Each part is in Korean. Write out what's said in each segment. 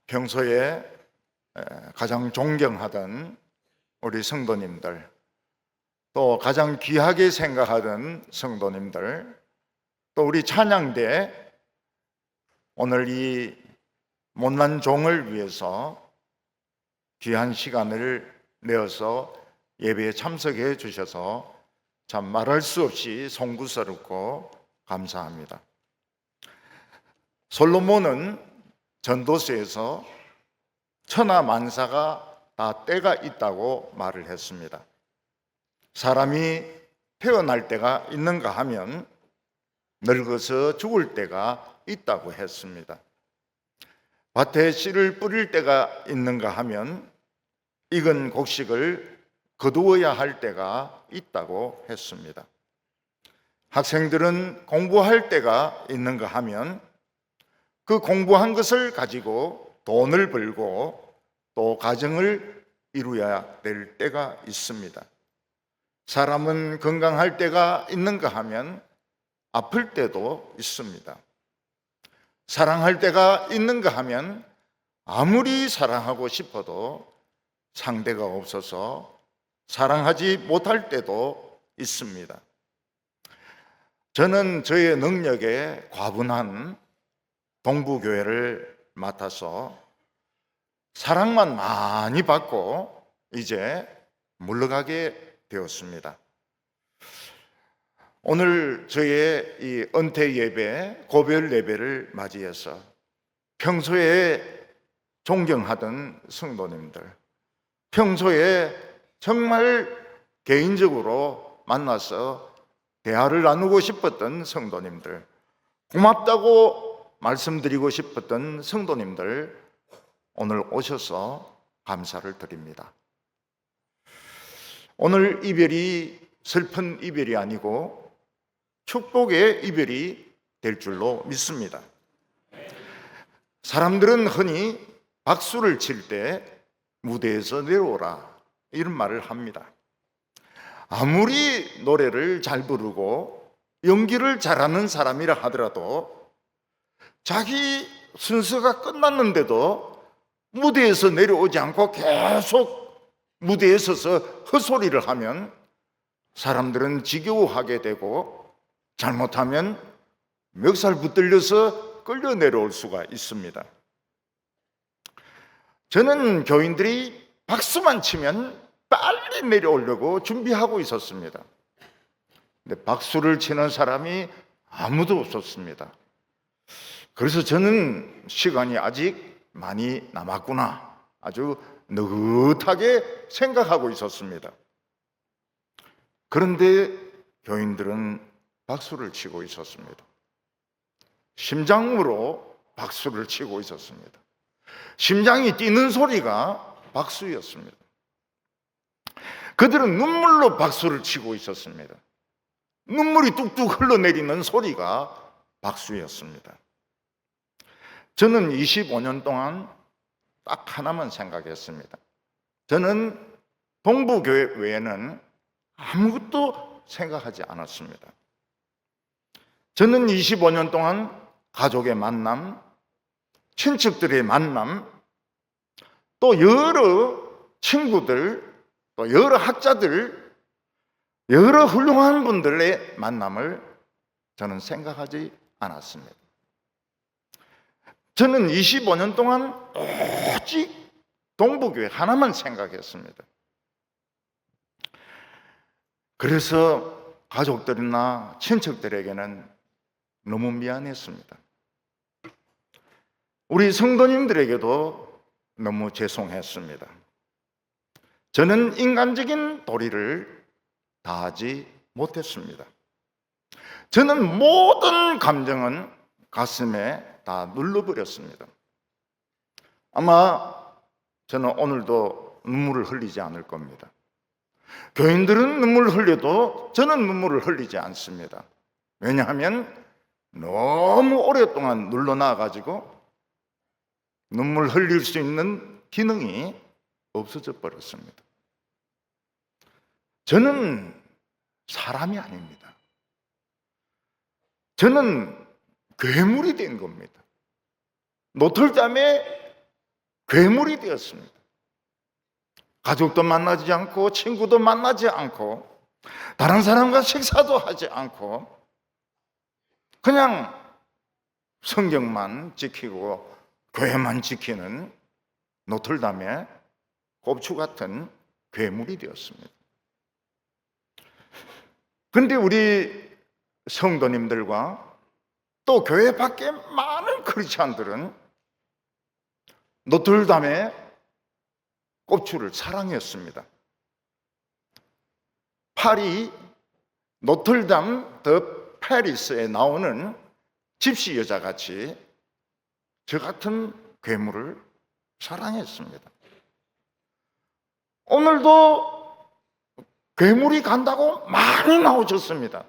평소에 가장 존경하던 우리 성도님들, 또 가장 귀하게 생각하던 성도님들, 또 우리 찬양대 오늘 이 못난 종을 위해서 귀한 시간을 내어서 예배에 참석해 주셔서 참 말할 수 없이 송구스럽고 감사합니다. 솔로몬은 전도서에서 천하 만사가 다 때가 있다고 말을 했습니다. 사람이 태어날 때가 있는가 하면 늙어서 죽을 때가 있다고 했습니다. 밭에 씨를 뿌릴 때가 있는가 하면 익은 곡식을 거두어야 할 때가 있다고 했습니다. 학생들은 공부할 때가 있는가 하면 그 공부한 것을 가지고 돈을 벌고 또 가정을 이루어야 될 때가 있습니다. 사람은 건강할 때가 있는가 하면 아플 때도 있습니다. 사랑할 때가 있는가 하면 아무리 사랑하고 싶어도 상대가 없어서 사랑하지 못할 때도 있습니다. 저는 저의 능력에 과분한 동부교회를 맡아서 사랑만 많이 받고 이제 물러가게 되었습니다. 오늘 저의 이 은퇴 예배, 고별 예배를 맞이해서 평소에 존경하던 성도님들, 평소에 정말 개인적으로 만나서 대화를 나누고 싶었던 성도님들, 고맙다고 말씀드리고 싶었던 성도님들, 오늘 오셔서 감사를 드립니다. 오늘 이별이 슬픈 이별이 아니고 축복의 이별이 될 줄로 믿습니다. 사람들은 흔히 박수를 칠 때 무대에서 내려오라 이런 말을 합니다. 아무리 노래를 잘 부르고 연기를 잘하는 사람이라 하더라도 자기 순서가 끝났는데도 무대에서 내려오지 않고 계속 무대에 서서 헛소리를 하면 사람들은 지겨워하게 되고 잘못하면 멱살 붙들려서 끌려 내려올 수가 있습니다. 저는 교인들이 박수만 치면 빨리 내려오려고 준비하고 있었습니다. 근데 박수를 치는 사람이 아무도 없었습니다. 그래서 저는 시간이 아직 많이 남았구나 아주 느긋하게 생각하고 있었습니다. 그런데 교인들은 박수를 치고 있었습니다. 심장으로 박수를 치고 있었습니다. 심장이 뛰는 소리가 박수였습니다. 그들은 눈물로 박수를 치고 있었습니다. 눈물이 뚝뚝 흘러내리는 소리가 박수였습니다. 저는 25년 동안 딱 하나만 생각했습니다. 저는 동부교회 외에는 아무것도 생각하지 않았습니다. 저는 25년 동안 가족의 만남, 친척들의 만남, 또 여러 친구들, 또 여러 학자들, 여러 훌륭한 분들의 만남을 저는 생각하지 않았습니다. 저는 25년 동안 오직 동부교회 하나만 생각했습니다. 그래서 가족들이나 친척들에게는 너무 미안했습니다. 우리 성도님들에게도 너무 죄송했습니다. 저는 인간적인 도리를 다하지 못했습니다. 저는 모든 감정은 가슴에 다 눌러버렸습니다. 아마 저는 오늘도 눈물을 흘리지 않을 겁니다. 교인들은 눈물을 흘려도 저는 눈물을 흘리지 않습니다. 왜냐하면 너무 오랫동안 눌러놔가지고 눈물 흘릴 수 있는 기능이 없어져 버렸습니다. 저는 사람이 아닙니다. 저는 괴물이 된 겁니다. 노틀담에 괴물이 되었습니다. 가족도 만나지 않고 친구도 만나지 않고 다른 사람과 식사도 하지 않고 그냥 성경만 지키고 교회만 지키는 노틀담의 꼽추 같은 괴물이 되었습니다. 그런데 우리 성도님들과 또 교회 밖에 많은 크리스찬들은 노틀담의 꼽추를 사랑했습니다. 파리 노틀담 더 페리스에 나오는 집시 여자같이 저 같은 괴물을 사랑했습니다. 오늘도 괴물이 간다고 많이 나오셨습니다.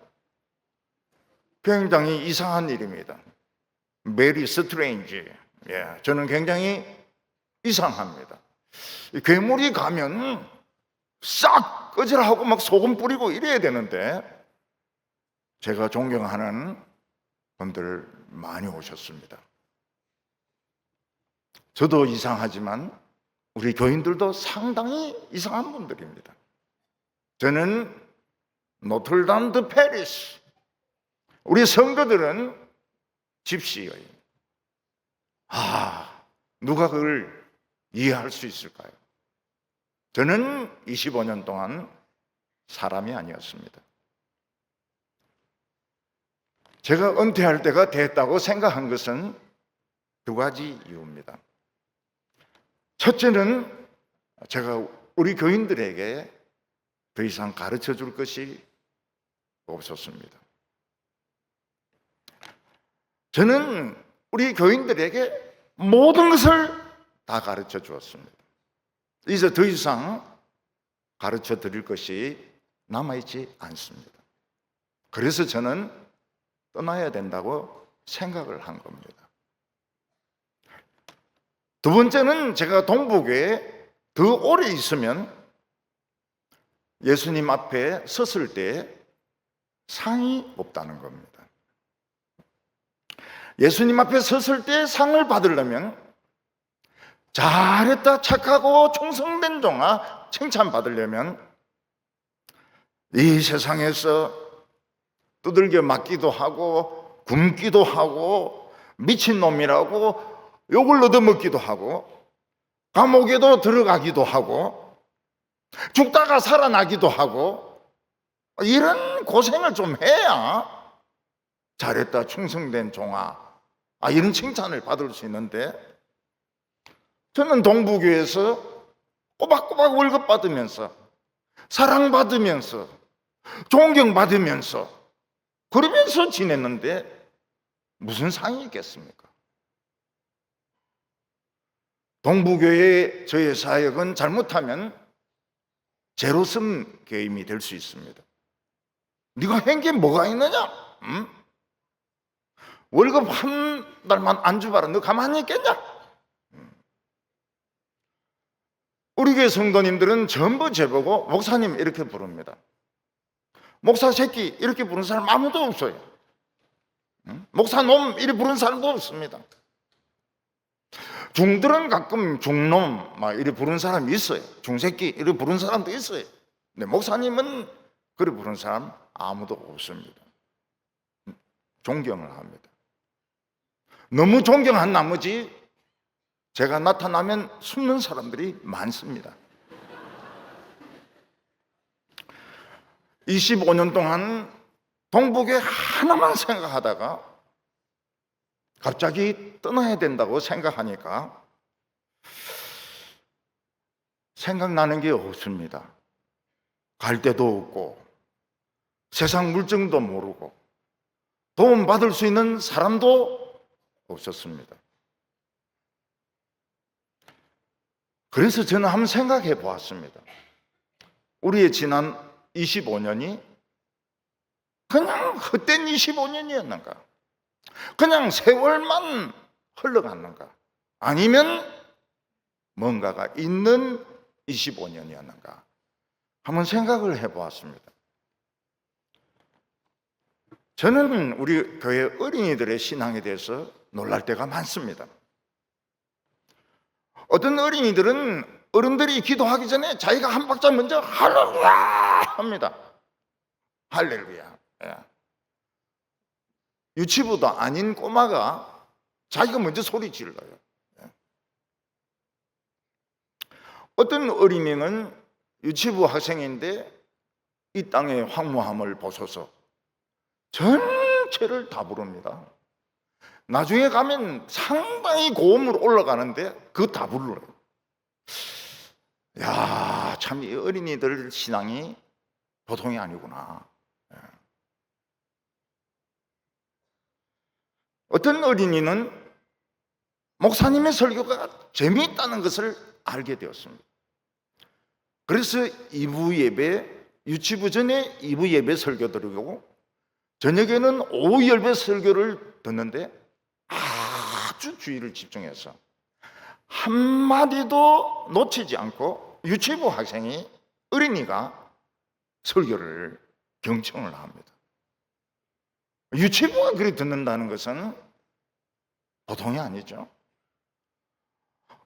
굉장히 이상한 일입니다. 메리 스트레인지. 저는 굉장히 이상합니다. 괴물이 가면 싹 꺼지라고 막 소금 뿌리고 이래야 되는데 제가 존경하는 분들 많이 오셨습니다. 저도 이상하지만 우리 교인들도 상당히 이상한 분들입니다. 저는 노틀담 드 페리스, 우리 성도들은 집시 여인. 누가 그걸 이해할 수 있을까요? 저는 25년 동안 사람이 아니었습니다. 제가 은퇴할 때가 됐다고 생각한 것은 두 가지 이유입니다. 첫째는 제가 우리 교인들에게 더 이상 가르쳐 줄 것이 없었습니다. 저는 우리 교인들에게 모든 것을 다 가르쳐 주었습니다. 이제 더 이상 가르쳐 드릴 것이 남아있지 않습니다. 그래서 저는 떠나야 된다고 생각을 한 겁니다. 두 번째는 제가 동북교에 더 오래 있으면 예수님 앞에 섰을 때 상이 없다는 겁니다. 예수님 앞에 섰을 때 상을 받으려면 잘했다, 착하고 충성된 종아 칭찬받으려면 이 세상에서 두들겨 맞기도 하고 굶기도 하고 미친놈이라고 욕을 얻어먹기도 하고 감옥에도 들어가기도 하고 죽다가 살아나기도 하고 이런 고생을 좀 해야 잘했다, 충성된 종아, 이런 칭찬을 받을 수 있는데 저는 동부교회에서 꼬박꼬박 월급 받으면서 사랑받으면서 존경받으면서 그러면서 지냈는데 무슨 상이 있겠습니까? 동부교회의 저의 사역은 잘못하면 제로섬 게임이 될 수 있습니다. 네가 한 게 뭐가 있느냐? 응? 월급 한 달만 안 줘봐라. 너 가만히 있겠냐? 우리 교회 성도님들은 전부 저보고 목사님 이렇게 부릅니다. 목사 새끼 이렇게 부르는 사람 아무도 없어요. 목사 놈 이렇게 부르는 사람도 없습니다. 중들은 가끔 중놈 막 이렇게 부르는 사람이 있어요. 중새끼 이렇게 부르는 사람도 있어요. 근데 목사님은 그렇게 부르는 사람 아무도 없습니다. 존경을 합니다. 너무 존경한 나머지 제가 나타나면 숨는 사람들이 많습니다. 25년 동안 동북에 하나만 생각하다가 갑자기 떠나야 된다고 생각하니까 생각나는 게 없습니다. 갈 데도 없고 세상 물정도 모르고 도움 받을 수 있는 사람도 없었습니다. 그래서 저는 한번 생각해 보았습니다. 우리의 지난 25년이 그냥 헛된 25년이었는가? 그냥 세월만 흘러갔는가? 아니면 뭔가가 있는 25년이었는가? 한번 생각을 해 보았습니다. 저는 우리 교회 어린이들의 신앙에 대해서 놀랄 때가 많습니다. 어떤 어린이들은 어른들이 기도하기 전에 자기가 한 박자 먼저 할렐루야 합니다. 할렐루야. 예. 유치부도 아닌 꼬마가 자기가 먼저 소리 질러요. 예. 어떤 어린이는 유치부 학생인데 이 땅의 황무함을 보소서 전체를 다 부릅니다. 나중에 가면 상당히 고음으로 올라가는데 그거 다 불러요. 야, 참 이 어린이들 신앙이 보통이 아니구나. 어떤 어린이는 목사님의 설교가 재미있다는 것을 알게 되었습니다. 그래서 2부 예배, 유치부 전에 2부 예배 설교 드리고 저녁에는 오후 예배 설교를 듣는데 아주 주의를 집중해서 한마디도 놓치지 않고 유치부 학생이, 어린이가 설교를 경청을 합니다. 유치부가 그리 듣는다는 것은 보통이 아니죠.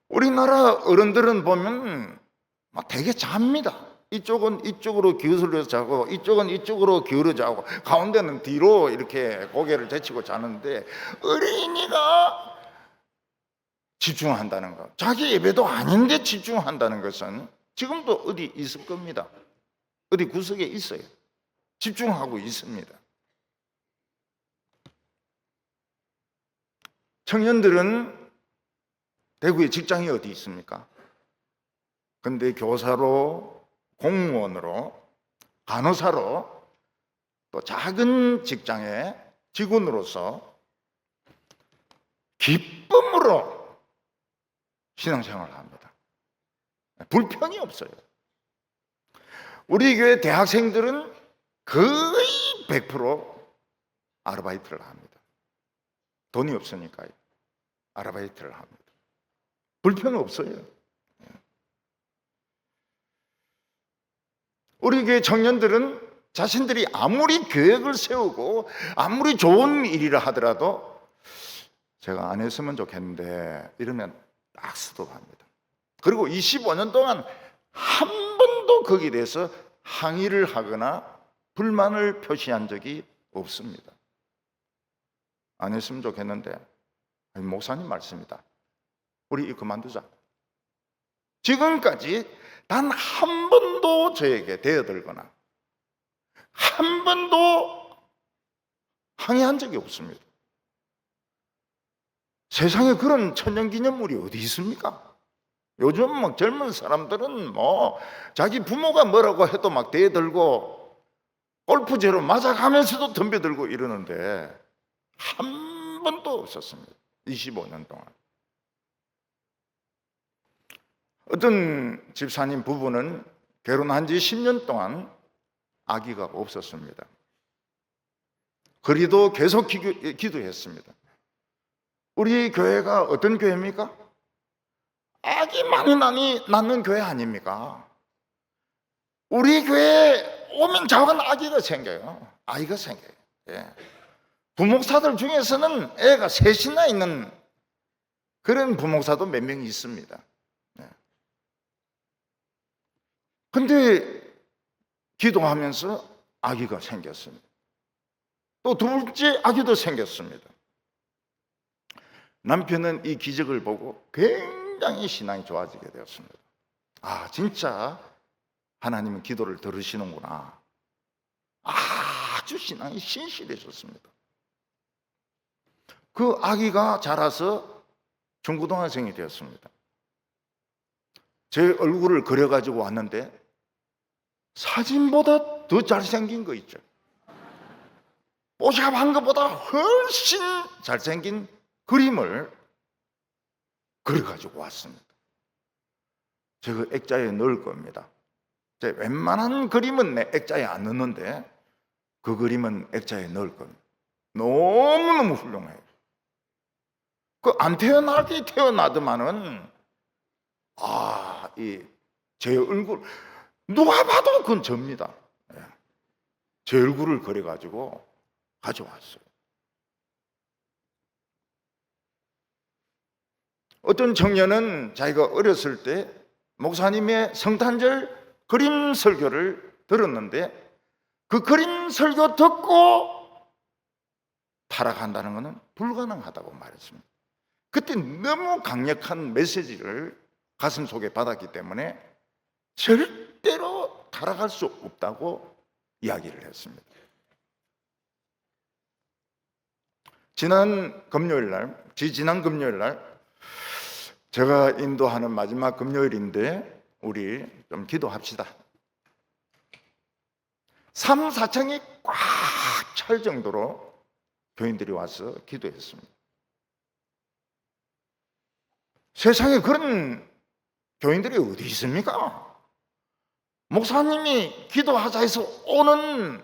우리나라 어른들은 보면 막 되게 잡니다. 이쪽은 이쪽으로 기울여 자고 이쪽은 이쪽으로 기울여 자고 가운데는 뒤로 이렇게 고개를 제치고 자는데, 어린이가 집중한다는 것, 자기 예배도 아닌데 집중한다는 것은 지금도 어디 있을 겁니다. 어디 구석에 있어요. 집중하고 있습니다. 청년들은 대구에 직장이 어디 있습니까? 근데 교사로, 공무원으로, 간호사로, 또 작은 직장의 직원으로서 기쁨으로 신앙생활을 합니다. 불평이 없어요. 우리 교회 대학생들은 거의 100% 아르바이트를 합니다. 돈이 없으니까요. 아르바이트를 합니다. 불평이 없어요. 우리 교회 청년들은 자신들이 아무리 계획을 세우고 아무리 좋은 일이라 하더라도 제가 안 했으면 좋겠는데 이러면 딱 스톱합니다. 그리고 25년 동안 한 번도 거기에 대해서 항의를 하거나 불만을 표시한 적이 없습니다. 안 했으면 좋겠는데 목사님 말씀이다, 우리 이거 그만두자. 지금까지 단 한 번도 저에게 대어들거나 한 번도 항의한 적이 없습니다. 세상에 그런 천연기념물이 어디 있습니까? 요즘 막 젊은 사람들은 뭐 자기 부모가 뭐라고 해도 막 대들고 골프제로 맞아가면서도 덤벼들고 이러는데 한 번도 없었습니다. 25년 동안. 어떤 집사님 부부는 결혼한 지 10년 동안 아기가 없었습니다. 그리도 계속 기도했습니다. 우리 교회가 어떤 교회입니까? 아기 많이 낳는 교회 아닙니까? 우리 교회에 오면 작은 아기가 생겨요. 아이가 생겨요. 예. 부목사들 중에서는 애가 셋이나 있는 그런 부목사도 몇 명 있습니다. 근데 기도하면서 아기가 생겼습니다. 또 둘째 아기도 생겼습니다. 남편은 이 기적을 보고 굉장히 신앙이 좋아지게 되었습니다. 아, 진짜 하나님은 기도를 들으시는구나. 아주 신앙이 신실해졌습니다. 그 아기가 자라서 중고등학생이 되었습니다. 제 얼굴을 그려가지고 왔는데 사진보다 더 잘생긴 거 있죠. 뽀샵한 것보다 훨씬 잘생긴 그림을 그려가지고 왔습니다. 제가 액자에 넣을 겁니다. 제 웬만한 그림은 내 액자에 안 넣는데 그 그림은 액자에 넣을 겁니다. 너무너무 훌륭해요. 그 안 태어나더만은 제 얼굴 누가 봐도 그건 접니다. 제 얼굴을 그려가지고 가져왔어요. 어떤 청년은 자기가 어렸을 때 목사님의 성탄절 그림 설교를 들었는데 그 그림 설교 듣고 타락한다는 것은 불가능하다고 말했습니다. 그때 너무 강력한 메시지를 가슴 속에 받았기 때문에 절대로 타락할 수 없다고 이야기를 했습니다. 지난 금요일 날 제가 인도하는 마지막 금요일인데 우리 좀 기도합시다. 3, 4층이 꽉 찰 정도로 교인들이 와서 기도했습니다. 세상에 그런 교인들이 어디 있습니까? 목사님이 기도하자 해서 오는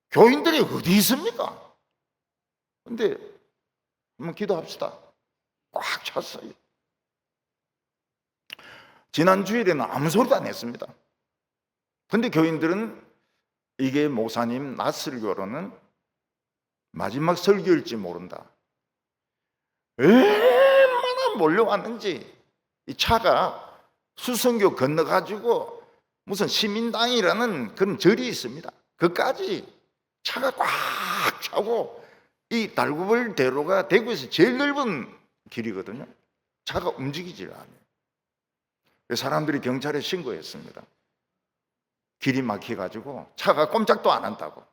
교인들이 어디 있습니까? 근데 한번 기도합시다. 꽉 찼어요. 지난 주일에는 아무 소리도 안 했습니다. 근데 교인들은 이게 목사님 낮 설교로는 마지막 설교일지 모른다. 얼마나 몰려왔는지. 이 차가 수성교 건너가지고 무슨 시민당이라는 그런 절이 있습니다. 그까지 차가 꽉 차고, 이 달구벌 대로가 대구에서 제일 넓은 길이거든요. 차가 움직이질 않아요. 사람들이 경찰에 신고했습니다. 길이 막혀가지고 차가 꼼짝도 안 한다고.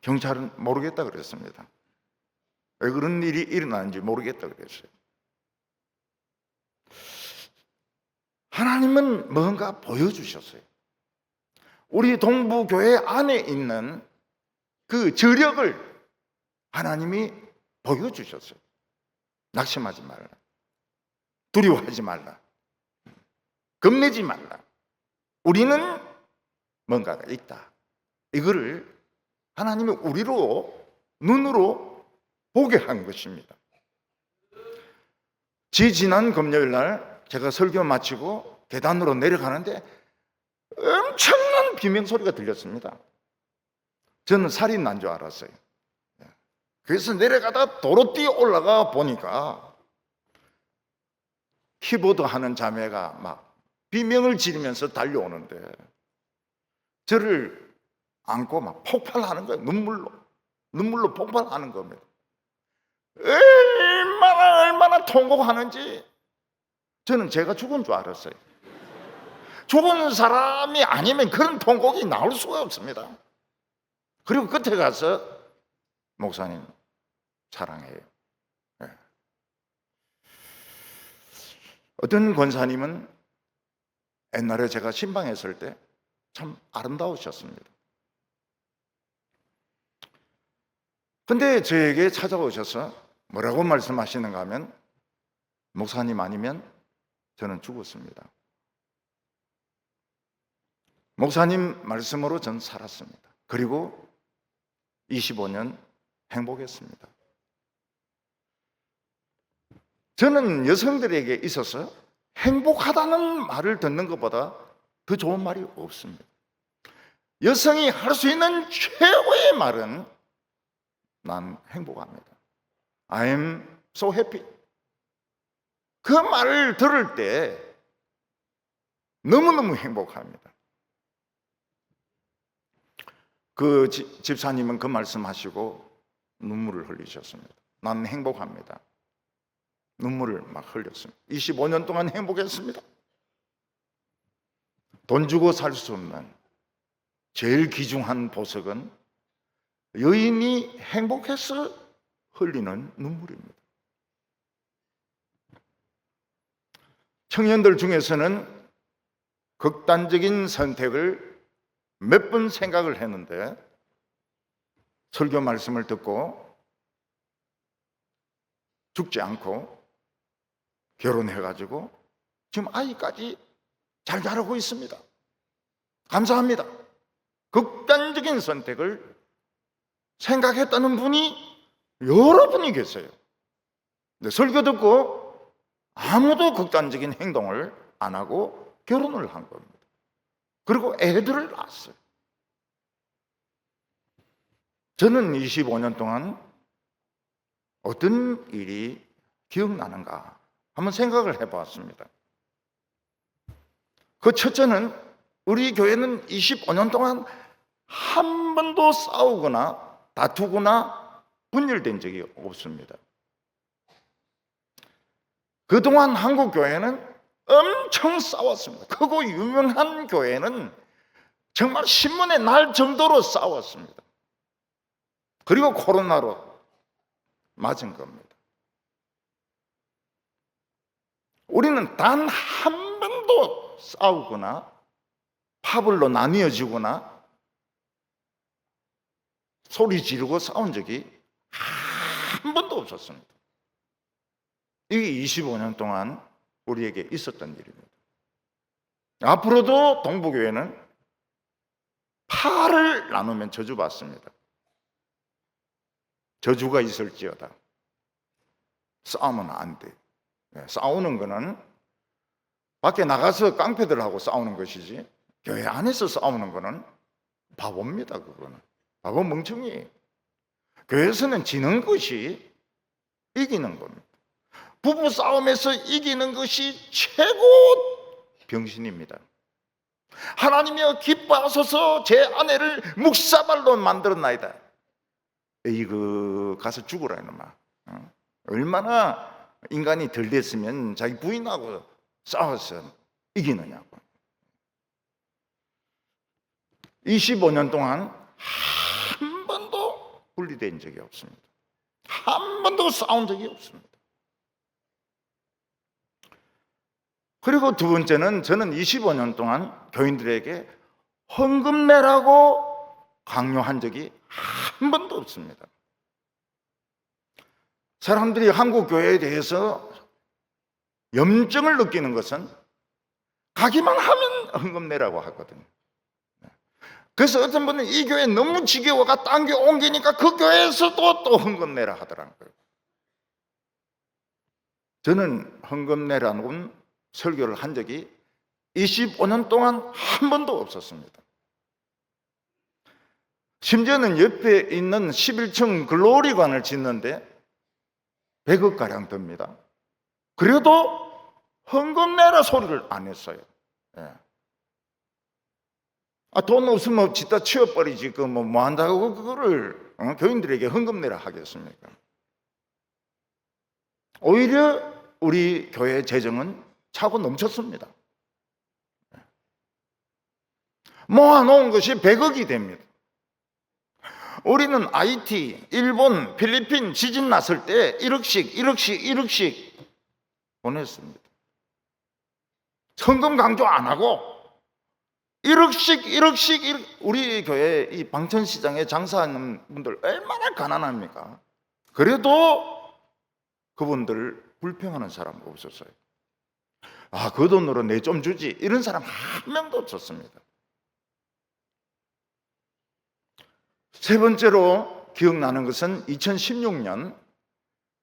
경찰은 모르겠다 그랬습니다. 왜 그런 일이 일어나는지 모르겠다 그랬어요. 하나님은 뭔가 보여주셨어요. 우리 동부교회 안에 있는 그 저력을 하나님이 보여주셨어요. 낙심하지 말라. 두려워하지 말라. 겁내지 말라. 우리는 뭔가가 있다. 이거를 하나님이 우리로 눈으로 보게 한 것입니다. 지난 금요일 날 제가 설교 마치고 계단으로 내려가는데 엄청난 비명소리가 들렸습니다. 저는 살인 난 줄 알았어요. 그래서 내려가다 도로 뛰어 올라가 보니까 키보드 하는 자매가 막 비명을 지르면서 달려오는데 저를 안고 막 폭발하는 거예요. 눈물로 폭발하는 겁니다. 얼마나 통곡하는지 저는 제가 죽은 줄 알았어요. 죽은 사람이 아니면 그런 통곡이 나올 수가 없습니다. 그리고 끝에 가서 목사님 사랑해요. 네. 어떤 권사님은 옛날에 제가 신방했을 때 참 아름다우셨습니다. 근데 저에게 찾아오셔서 뭐라고 말씀하시는가 하면 목사님 아니면 저는 죽었습니다. 목사님 말씀으로 전 살았습니다. 그리고 25년 행복했습니다. 저는 여성들에게 있어서 행복하다는 말을 듣는 것보다 더 좋은 말이 없습니다. 여성이 할 수 있는 최고의 말은 난 행복합니다. I'm so happy. 그 말을 들을 때 너무너무 행복합니다. 그 집사님은 그 말씀하시고 눈물을 흘리셨습니다. 난 행복합니다. 눈물을 막 흘렸습니다. 25년 동안 행복했습니다. 돈 주고 살 수 없는 제일 귀중한 보석은 여인이 행복해서 흘리는 눈물입니다. 청년들 중에서는 극단적인 선택을 몇 번 생각을 했는데 설교 말씀을 듣고 죽지 않고 결혼해가지고 지금 아이까지 잘 자라고 있습니다. 감사합니다. 극단적인 선택을 생각했다는 분이 여러분이 계세요. 근데 설교 듣고 아무도 극단적인 행동을 안 하고 결혼을 한 겁니다. 그리고 애들을 낳았어요. 저는 25년 동안 어떤 일이 기억나는가 한번 생각을 해보았습니다. 그 첫째는 우리 교회는 25년 동안 한 번도 싸우거나 다투거나 분열된 적이 없습니다. 그동안 한국 교회는 엄청 싸웠습니다. 크고 유명한 교회는 정말 신문에 날 정도로 싸웠습니다. 그리고 코로나로 맞은 겁니다. 우리는 단 한 번도 싸우거나 파벌로 나뉘어지거나 소리 지르고 싸운 적이 한 번도 없었습니다. 이게 25년 동안 우리에게 있었던 일입니다. 앞으로도 동부교회는 팔을 나누면 저주받습니다. 저주가 있을지어다. 싸우면 안 돼. 싸우는 거는 밖에 나가서 깡패들하고 싸우는 것이지 교회 안에서 싸우는 거는 바보입니다. 그거는 바보 멍청이. 교회에서는 지는 것이 이기는 겁니다. 부부 싸움에서 이기는 것이 최고 병신입니다. 하나님이여 기뻐하소서 제 아내를 묵사발로 만들었나이다. 이거 가서 죽으라 이놈아. 얼마나 인간이 덜 됐으면 자기 부인하고 싸워서 이기느냐고. 25년 동안 한 번도 분리된 적이 없습니다. 한 번도 싸운 적이 없습니다. 그리고 두 번째는 저는 25년 동안 교인들에게 헌금 내라고 강요한 적이 한 번도 없습니다. 사람들이 한국 교회에 대해서 염증을 느끼는 것은 가기만 하면 헌금 내라고 하거든요. 그래서 어떤 분은 이 교회 너무 지겨워가 딴 교회 옮기니까 그 교회에서도 또 헌금 내라 하더라고요. 저는 헌금 내라는 설교를 한 적이 25년 동안 한 번도 없었습니다. 심지어는 옆에 있는 11층 글로리관을 짓는데 100억가량 듭니다. 그래도 헌금 내라 소리를 안 했어요. 예. 돈 없으면 짓다 치워버리지. 뭐 한다고 그거를 교인들에게 헌금 내라 하겠습니까? 오히려 우리 교회 재정은 차고 넘쳤습니다. 모아놓은 것이 100억이 됩니다. 우리는 IT, 일본, 필리핀 지진 났을 때 1억씩 보냈습니다. 헌금 강조 안 하고 1억씩 우리 교회 이 방천시장에 장사하는 분들 얼마나 가난합니까? 그래도 그분들 불평하는 사람 없었어요. 그 돈으로 내 좀 주지 이런 사람 한 명도 없었습니다. 세 번째로 기억나는 것은 2016년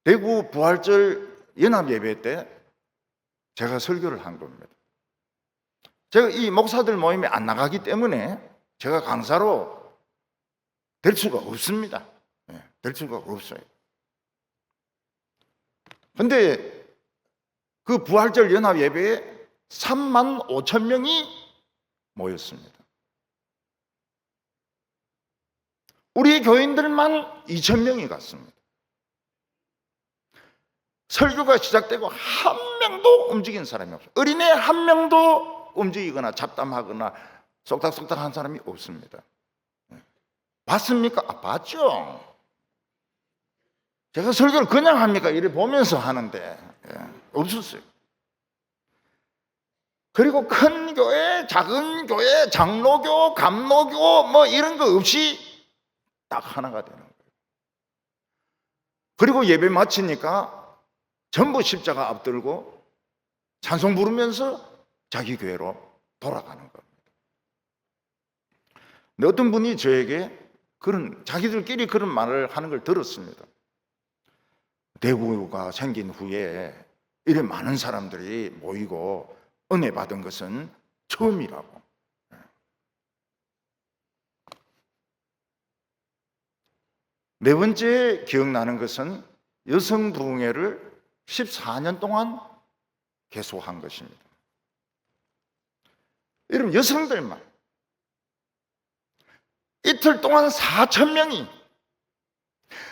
대구 부활절 연합예배 때 제가 설교를 한 겁니다. 제가 이 목사들 모임에 안 나가기 때문에 제가 강사로 될 수가 없습니다. 될 수가 없어요. 근데 그 부활절 연합예배에 3만 5천 명이 모였습니다. 우리 교인들만 2천 명이 갔습니다. 설교가 시작되고 한 명도 움직인 사람이 없어요. 어린애 한 명도 움직이거나 잡담하거나 쏙닥쏙닥 한 사람이 없습니다. 봤습니까? 봤죠. 제가 설교를 그냥 합니까? 이래 보면서 하는데 없었어요. 그리고 큰 교회, 작은 교회, 장로교, 감로교 뭐 이런 거 없이 딱 하나가 되는 거예요. 그리고 예배 마치니까 전부 십자가 앞들고 찬송 부르면서 자기 교회로 돌아가는 겁니다. 근데 어떤 분이 저에게 자기들끼리 그런 말을 하는 걸 들었습니다. 대구가 생긴 후에 이런 많은 사람들이 모이고 은혜 받은 것은 처음이라고. 네 번째 기억나는 것은 여성 부흥회를 14년 동안 계속한 것입니다. 여러분, 여성들만 이틀 동안 4,000명이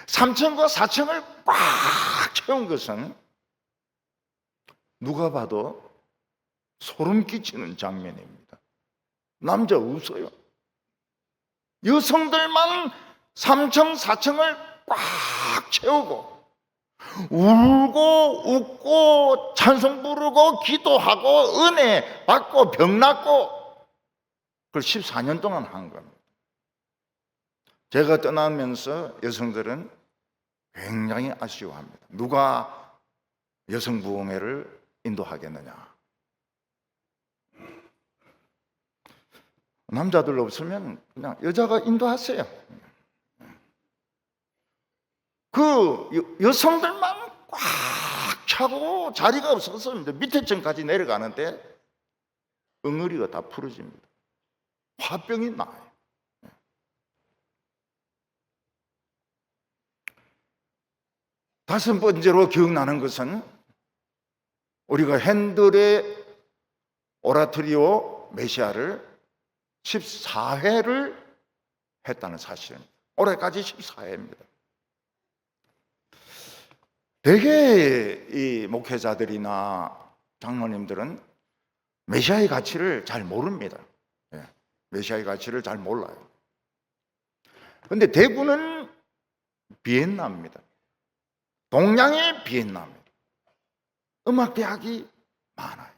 3층과 4층을 꽉 채운 것은 누가 봐도 소름 끼치는 장면입니다. 남자 없어요. 여성들만 3층, 4층을 꽉 채우고 울고 웃고 찬송 부르고 기도하고 은혜 받고 병 낫고 그걸 14년 동안 한 겁니다. 제가 떠나면서 여성들은 굉장히 아쉬워합니다. 누가 여성 부흥회를 인도하겠느냐. 남자들 없으면 그냥 여자가 인도하세요. 그 여성들만 꽉 차고 자리가 없어서 밑에 층까지 내려가는데 엉어리가 다 부러집니다. 화병이 나요. 다섯 번째로 기억나는 것은 우리가 핸들의 오라토리오 메시아를 14회를 했다는 사실입니다. 올해까지 14회입니다. 대개 이 목회자들이나 장로님들은 메시아의 가치를 잘 모릅니다. 메시아의 가치를 잘 몰라요. 그런데 대구는 비엔나입니다. 동양의 비엔나입니다. 음악대학이 많아요.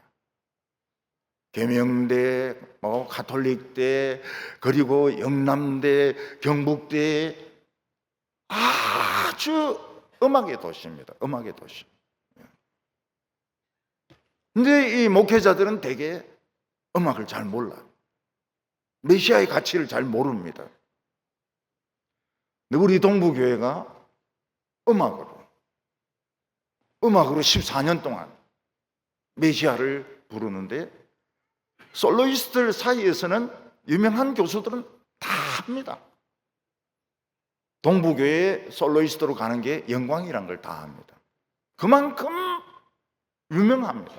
계명대, 가톨릭대, 그리고 영남대, 경북대, 아주 음악의 도시입니다. 음악의 도시. 근데 이 목회자들은 대개 음악을 잘 몰라요. 메시아의 가치를 잘 모릅니다. 근데 우리 동부교회가 음악으로 14년 동안 메시아를 부르는데 솔로이스트들 사이에서는 유명한 교수들은 다 합니다. 동부교회 솔로이스트로 가는 게 영광이란 걸 다 합니다. 그만큼 유명합니다.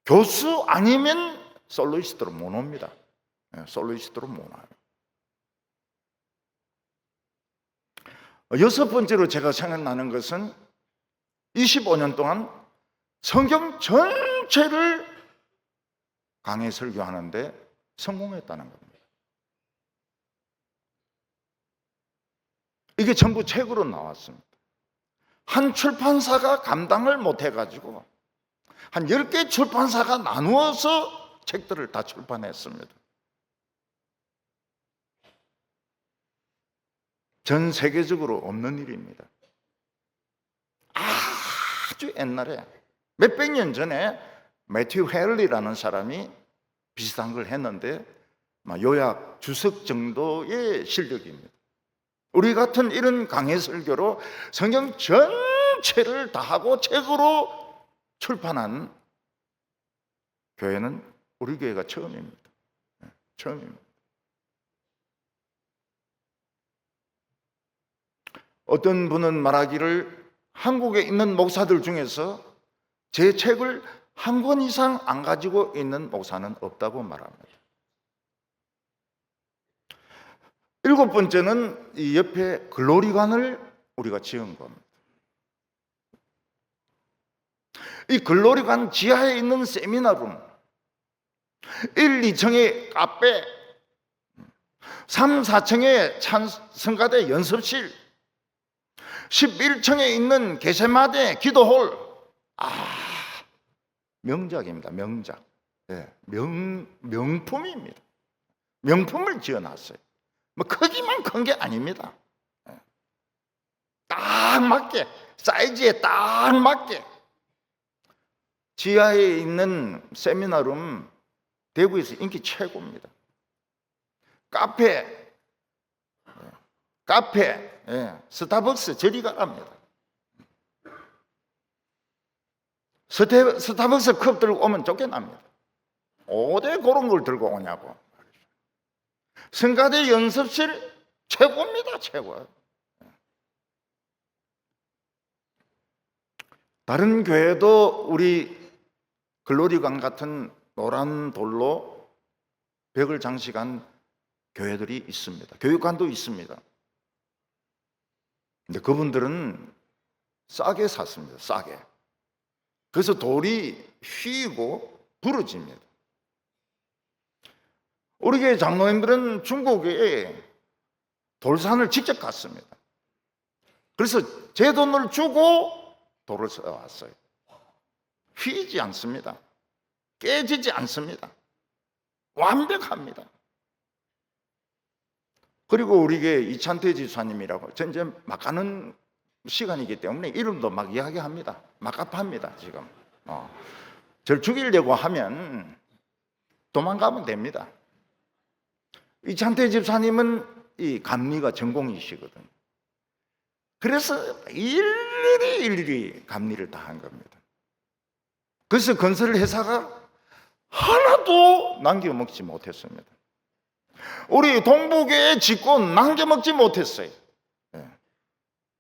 교수 아니면 솔로이스트로 못 옵니다. 솔로이스트로 못 와요. 여섯 번째로 제가 생각나는 것은 25년 동안 성경 전체를 강해 설교하는데 성공했다는 겁니다. 이게 전부 책으로 나왔습니다. 한 출판사가 감당을 못해가지고 한 10개 출판사가 나누어서 책들을 다 출판했습니다. 전 세계적으로 없는 일입니다. 아주 옛날에 몇백 년 전에 매튜 헬리라는 사람이 비슷한 걸 했는데 요약 주석 정도의 실력입니다. 우리 같은 이런 강해 설교로 성경 전체를 다 하고 책으로 출판한 교회는 우리 교회가 처음입니다. 처음입니다. 어떤 분은 말하기를 한국에 있는 목사들 중에서 제 책을 한 권 이상 안 가지고 있는 목사는 없다고 말합니다. 일곱 번째는 이 옆에 글로리관을 우리가 지은 겁니다. 이 글로리관 지하에 있는 세미나룸, 1, 2층의 카페, 3, 4층의 성가대 연습실, 11층에 있는 게세마대 기도홀, 명작입니다. 명작. 명품입니다. 명품을 지어놨어요. 크기만 큰 게 아닙니다. 딱 맞게, 사이즈에 딱 맞게. 지하에 있는 세미나룸 대구에서 인기 최고입니다. 카페, 스타벅스 저리 가랍니다. 스타벅스 컵 들고 오면 쫓겨납니다. 어디 그런 걸 들고 오냐고. 성가대 연습실 최고입니다. 최고. 다른 교회도 우리 글로리관 같은 노란 돌로 벽을 장식한 교회들이 있습니다. 교육관도 있습니다. 근데 그분들은 싸게 샀습니다. 싸게. 그래서 돌이 휘고 부러집니다. 우리 교회 장로님들은 중국에 돌산을 직접 갔습니다. 그래서 제 돈을 주고 돌을 써왔어요. 휘지 않습니다. 깨지지 않습니다. 완벽합니다. 그리고 우리 교회 이찬태 집사님이라고 이제 막 가는 시간이기 때문에 이름도 막 이야기합니다. 막갑합니다 지금. 저를 죽이려고 하면 도망가면 됩니다. 이찬태 집사님은 이 감리가 전공이시거든요. 그래서 일일이 감리를 다 한 겁니다. 그래서 건설 회사가 하나도 남겨먹지 못했습니다. 우리 동북의 직권 남겨먹지 못했어요.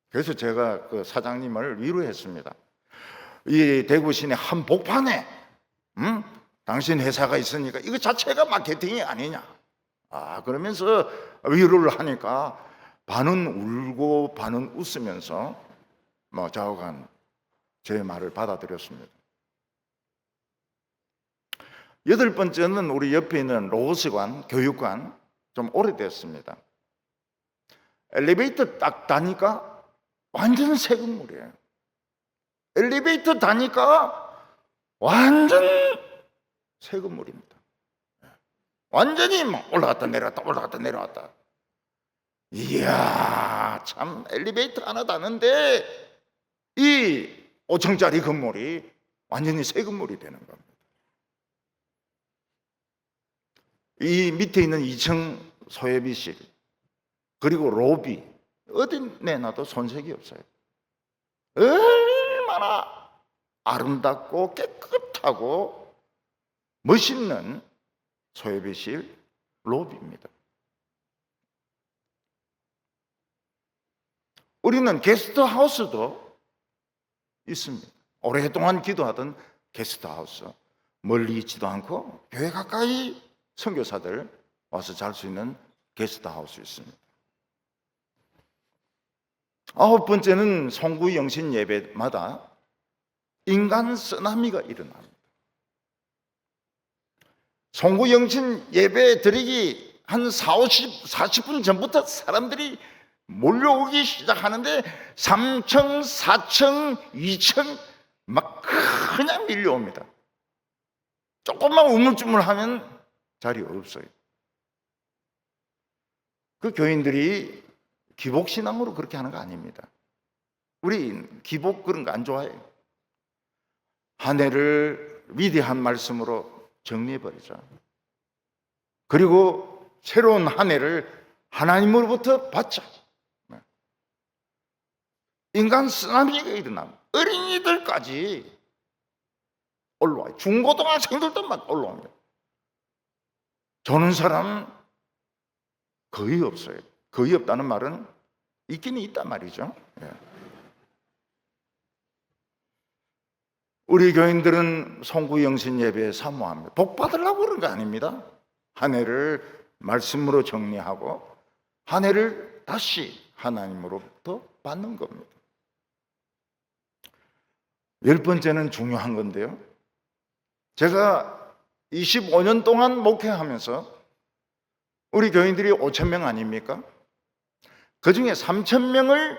그래서 제가 그 사장님을 위로했습니다. 이 대구 시내 한 복판에 당신 회사가 있으니까 이거 자체가 마케팅이 아니냐. 그러면서 위로를 하니까 반은 울고 반은 웃으면서 좌우간 제 말을 받아들였습니다. 8번째는 우리 옆에 있는 로고스관, 교육관, 좀 오래됐습니다. 엘리베이터 딱 타니까 완전 새 건물이에요. 엘리베이터 타니까 완전 새 건물입니다. 완전히 막 올라갔다 내려왔다 올라갔다 내려왔다. 이야, 참 엘리베이터 하나 타는데 이 5층짜리 건물이 완전히 새 건물이 되는 겁니다. 이 밑에 있는 2층 소예비실 그리고 로비 어디 내놔도 손색이 없어요. 얼마나 아름답고 깨끗하고 멋있는 소예비실 로비입니다. 우리는 게스트하우스도 있습니다. 오랫동안 기도하던 게스트하우스, 멀리 있지도 않고 교회 가까이 선교사들 와서 잘 수 있는 게스트하우스 있습니다. 9번째는 송구 영신 예배마다 인간 쓰나미가 일어납니다. 송구 영신 예배 드리기 한 40분 전부터 사람들이 몰려오기 시작하는데 3층, 4층, 2층 막 그냥 밀려옵니다. 조금만 우물쭈물하면 자리 없어요. 그 교인들이 기복신앙으로 그렇게 하는 거 아닙니다. 우리 기복 그런 거 안 좋아해요. 한 해를 위대한 말씀으로 정리해버리자. 그리고 새로운 한 해를 하나님으로부터 받자. 인간 쓰나미가 일어납니다. 어린이들까지 올라와요. 중고등학생들도 막 올라옵니다. 저는 사람 거의 없어요. 거의 없다는 말은 있기는 있단 말이죠. 우리 교인들은 송구 영신 예배에 사모합니다. 복 받으려고 그런 거 아닙니다. 한 해를 말씀으로 정리하고 한 해를 다시 하나님으로부터 받는 겁니다. 10번째는 중요한 건데요. 제가 25년 동안 목회하면서 우리 교인들이 5,000명 아닙니까? 그 중에 3,000명을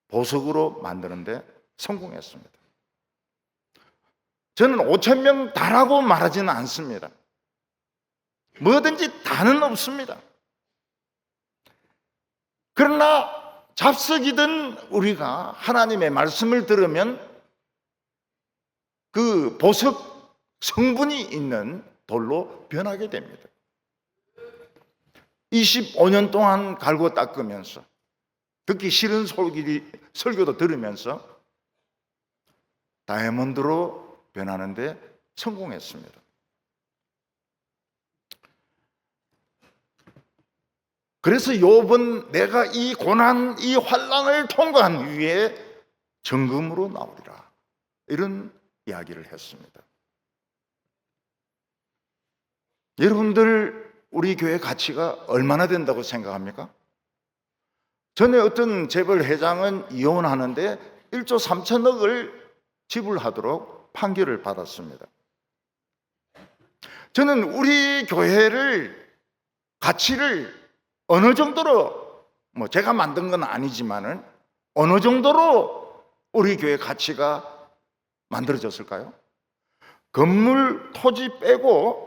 보석으로 만드는데 성공했습니다. 저는 5,000명 다라고 말하지는 않습니다. 뭐든지 다는 없습니다. 그러나 잡석이든 우리가 하나님의 말씀을 들으면 그 보석 성분이 있는 돌로 변하게 됩니다. 25년 동안 갈고 닦으면서 듣기 싫은 설교도 들으면서 다이아몬드로 변하는데 성공했습니다. 그래서 요번 내가 이 고난, 이 환난을 통과한 후에 정금으로 나오리라. 이런 이야기를 했습니다. 여러분들, 우리 교회 가치가 얼마나 된다고 생각합니까? 전에 어떤 재벌 회장은 이혼하는데 1조 3천억을 지불하도록 판결을 받았습니다. 저는 우리 교회를 가치를 어느 정도로, 제가 만든 건 아니지만은 어느 정도로 우리 교회 가치가 만들어졌을까요? 건물, 토지 빼고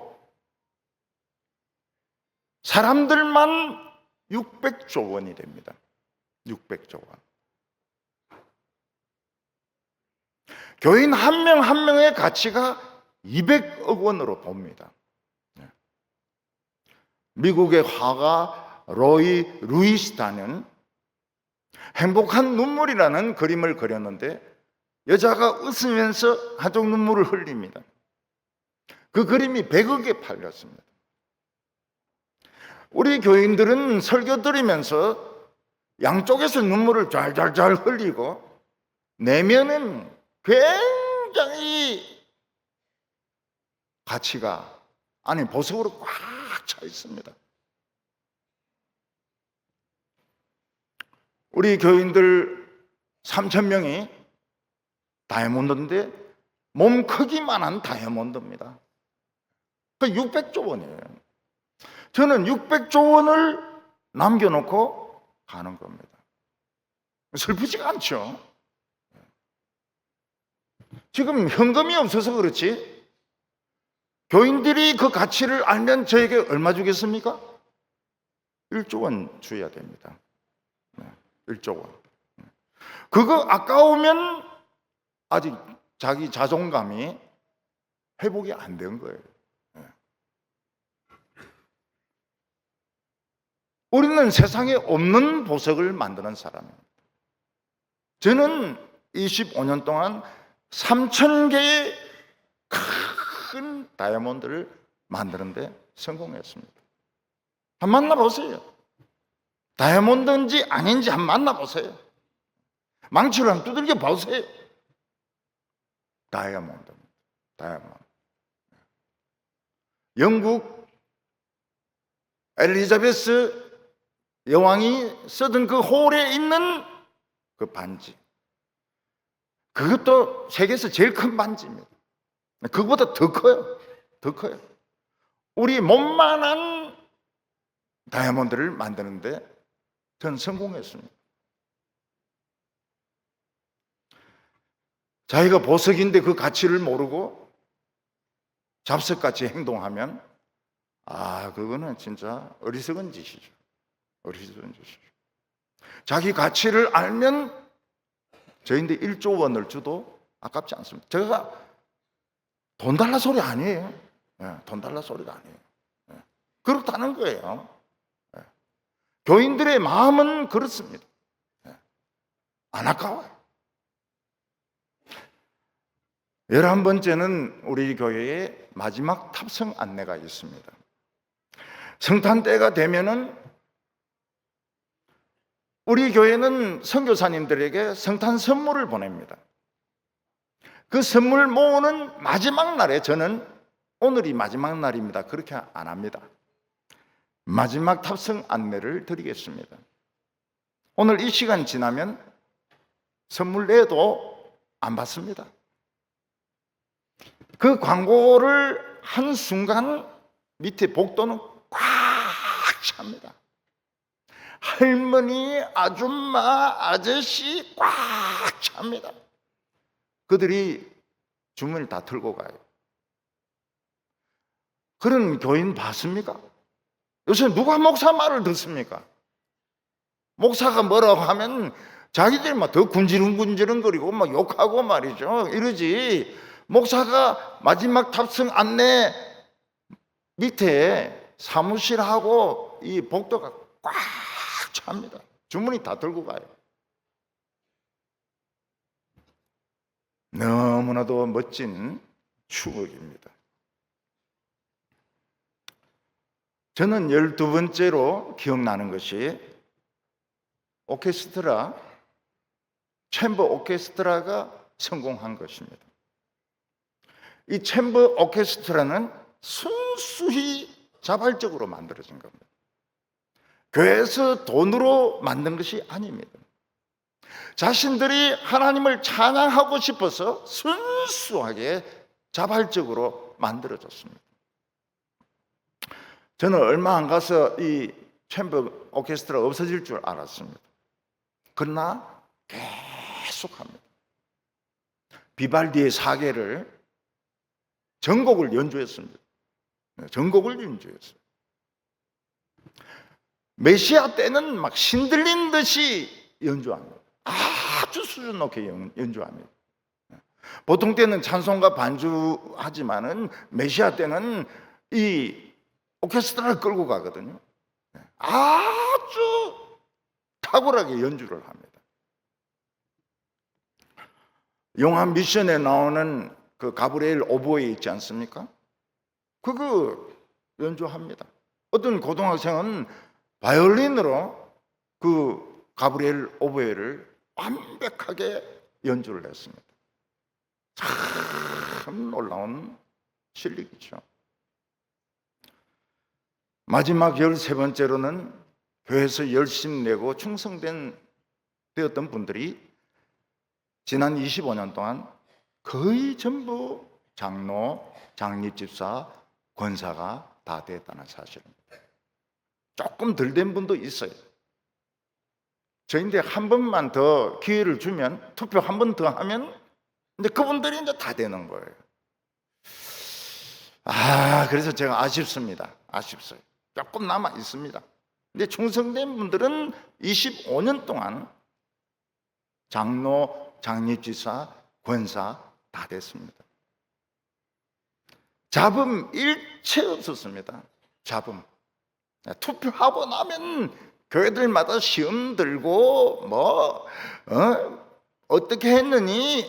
사람들만 600조 원이 됩니다. 600조 원. 교인 한 명 한 명의 가치가 200억 원으로 봅니다. 미국의 화가 로이 루이스타는 행복한 눈물이라는 그림을 그렸는데 여자가 웃으면서 한쪽 눈물을 흘립니다. 그 그림이 100억에 팔렸습니다. 우리 교인들은 설교 들으면서 양쪽에서 눈물을 잘 흘리고 내면은 굉장히 가치가 안에 보석으로 꽉 차 있습니다. 우리 교인들 3,000명이 다이아몬드인데 몸 크기만한 다이아몬드입니다. 그 600조 원이에요. 저는 600조 원을 남겨놓고 가는 겁니다. 슬프지가 않죠. 지금 현금이 없어서 그렇지 교인들이 그 가치를 알면 저에게 얼마 주겠습니까? 1조 원 줘야 됩니다. 1조 원. 그거 아까우면 아직 자기 자존감이 회복이 안 된 거예요. 우리는 세상에 없는 보석을 만드는 사람입니다. 저는 25년 동안 3,000개의 큰 다이아몬드를 만드는데 성공했습니다. 한번 만나보세요. 다이아몬드인지 아닌지 한번 만나보세요. 망치로 한번 두들겨 보세요. 다이아몬드입니다. 다이아몬드. 영국 엘리자베스 여왕이 쓰던 그 홀에 있는 그 반지, 그것도 세계에서 제일 큰 반지입니다. 그거보다 더 커요. 더 커요. 우리 몸만한 다이아몬드를 만드는데 전 성공했습니다. 자기가 보석인데 그 가치를 모르고 잡석같이 행동하면 그거는 진짜 어리석은 짓이죠. 어리석은 짓이죠. 자기 가치를 알면 저희인데 1조 원을 줘도 아깝지 않습니다. 제가 돈 달라 소리 아니에요. 돈 달라 소리가 아니에요. 그렇다는 거예요. 교인들의 마음은 그렇습니다. 안 아까워요. 11번째는 우리 교회의 마지막 탑승 안내가 있습니다. 성탄 때가 되면은 우리 교회는 선교사님들에게 성탄 선물을 보냅니다. 그 선물 모으는 마지막 날에 저는 오늘이 마지막 날입니다. 그렇게 안 합니다. 마지막 탑승 안내를 드리겠습니다. 오늘 이 시간 지나면 선물 내도 안 받습니다. 그 광고를 한 순간 밑에 복도는 꽉 찹니다. 할머니, 아줌마, 아저씨 꽉 찹니다. 그들이 주문을 다 들고 가요. 그런 교인 봤습니까? 요새 누가 목사 말을 듣습니까? 목사가 뭐라고 하면 자기들 막 더 군지렁군지렁거리고 막 욕하고 말이죠. 이러지. 목사가 마지막 탑승 안내 밑에 사무실하고 이 복도가 꽉 찹니다. 주문이 다 들고 가요. 너무나도 멋진 추억입니다. 저는 12번째로 기억나는 것이 오케스트라, 챔버 오케스트라가 성공한 것입니다. 이 챔버 오케스트라는 순수히 자발적으로 만들어진 겁니다. 교회에서 돈으로 만든 것이 아닙니다. 자신들이 하나님을 찬양하고 싶어서 순수하게 자발적으로 만들어졌습니다. 저는 얼마 안 가서 이 챔버 오케스트라 없어질 줄 알았습니다. 그러나 계속합니다. 비발디의 사계를 전곡을 연주했습니다. 전곡을 연주했어요. 메시아 때는 막 신들린 듯이 연주합니다. 아주 수준 높게 연주합니다. 보통 때는 찬송가 반주하지만은 메시아 때는 이 오케스트라를 끌고 가거든요. 아주 탁월하게 연주를 합니다. 용한 미션에 나오는 그 가브리엘 오보에 있지 않습니까? 그거 연주합니다. 어떤 고등학생은 바이올린으로 그 가브리엘 오보에를 완벽하게 연주를 했습니다. 참 놀라운 실력이죠. 마지막 13번째로는 교회에서 열심 내고 되었던 분들이 지난 25년 동안 거의 전부 장로, 장립집사, 권사가 다 됐다는 사실입니다. 조금 덜 된 분도 있어요. 저희인데 한 번만 더 기회를 주면, 투표 한 번 더 하면 이제 그분들이 이제 다 되는 거예요. 그래서 제가 아쉽습니다. 아쉽어요. 조금 남아 있습니다. 근데 충성된 분들은 25년 동안 장로, 장립지사, 권사 다 됐습니다. 잡음 일체 없었습니다. 잡음. 투표하고 나면 교회들마다 시험 들고 어떻게 했느니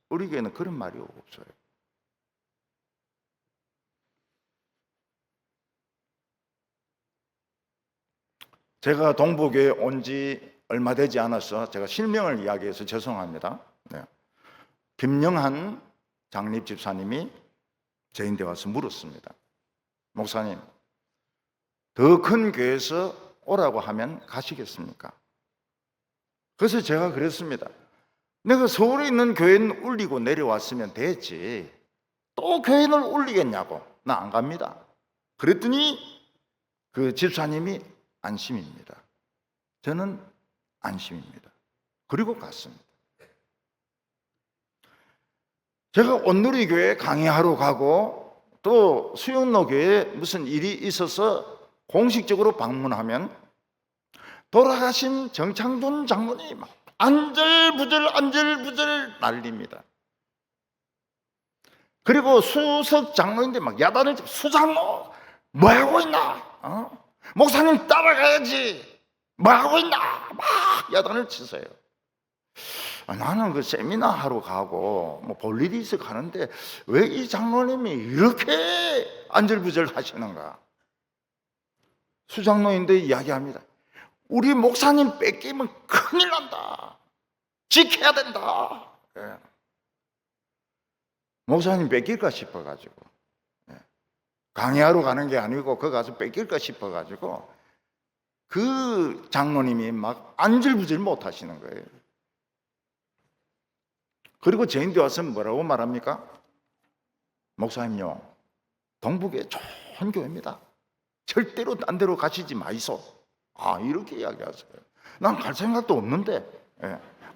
우리 교회는 그런 말이 없어요. 제가 동부교회 온 지 얼마 되지 않아서 제가 실명을 이야기해서 죄송합니다. 김영한 장립집사님이 저희한테 와서 물었습니다. 목사님, 더 큰 교회에서 오라고 하면 가시겠습니까? 그래서 제가 그랬습니다. 내가 서울에 있는 교회는 울리고 내려왔으면 됐지 또 교회를 울리겠냐고. 나 안 갑니다. 그랬더니 그 집사님이 안심입니다. 저는 안심입니다. 그리고 갔습니다. 제가 온누리 교회 강의하러 가고 또 수영로 교회에 무슨 일이 있어서 공식적으로 방문하면 돌아가신 정창돈 장로님 막 안절부절 난립니다. 그리고 수석 장로인데 막 야단을 치고, 수장로 뭐하고 있나? 목사님 따라가야지 뭐하고 있나? 막 야단을 치세요. 나는 그 세미나 하러 가고 볼 일이 있어 가는데 왜 이 장로님이 이렇게 안절부절 하시는가? 수장로인데 이야기합니다. 우리 목사님 뺏기면 큰일 난다. 지켜야 된다. 목사님 뺏길까 싶어가지고 강의하러 가는 게 아니고 거기 가서 뺏길까 싶어가지고 그 장로님이 막 안절부절 못 하시는 거예요. 그리고 저희한테 와서 뭐라고 말합니까? 목사님요, 동북에 좋은 교회입니다. 절대로 딴 데로 가시지 마이소. 이렇게 이야기하세요. 난 갈 생각도 없는데,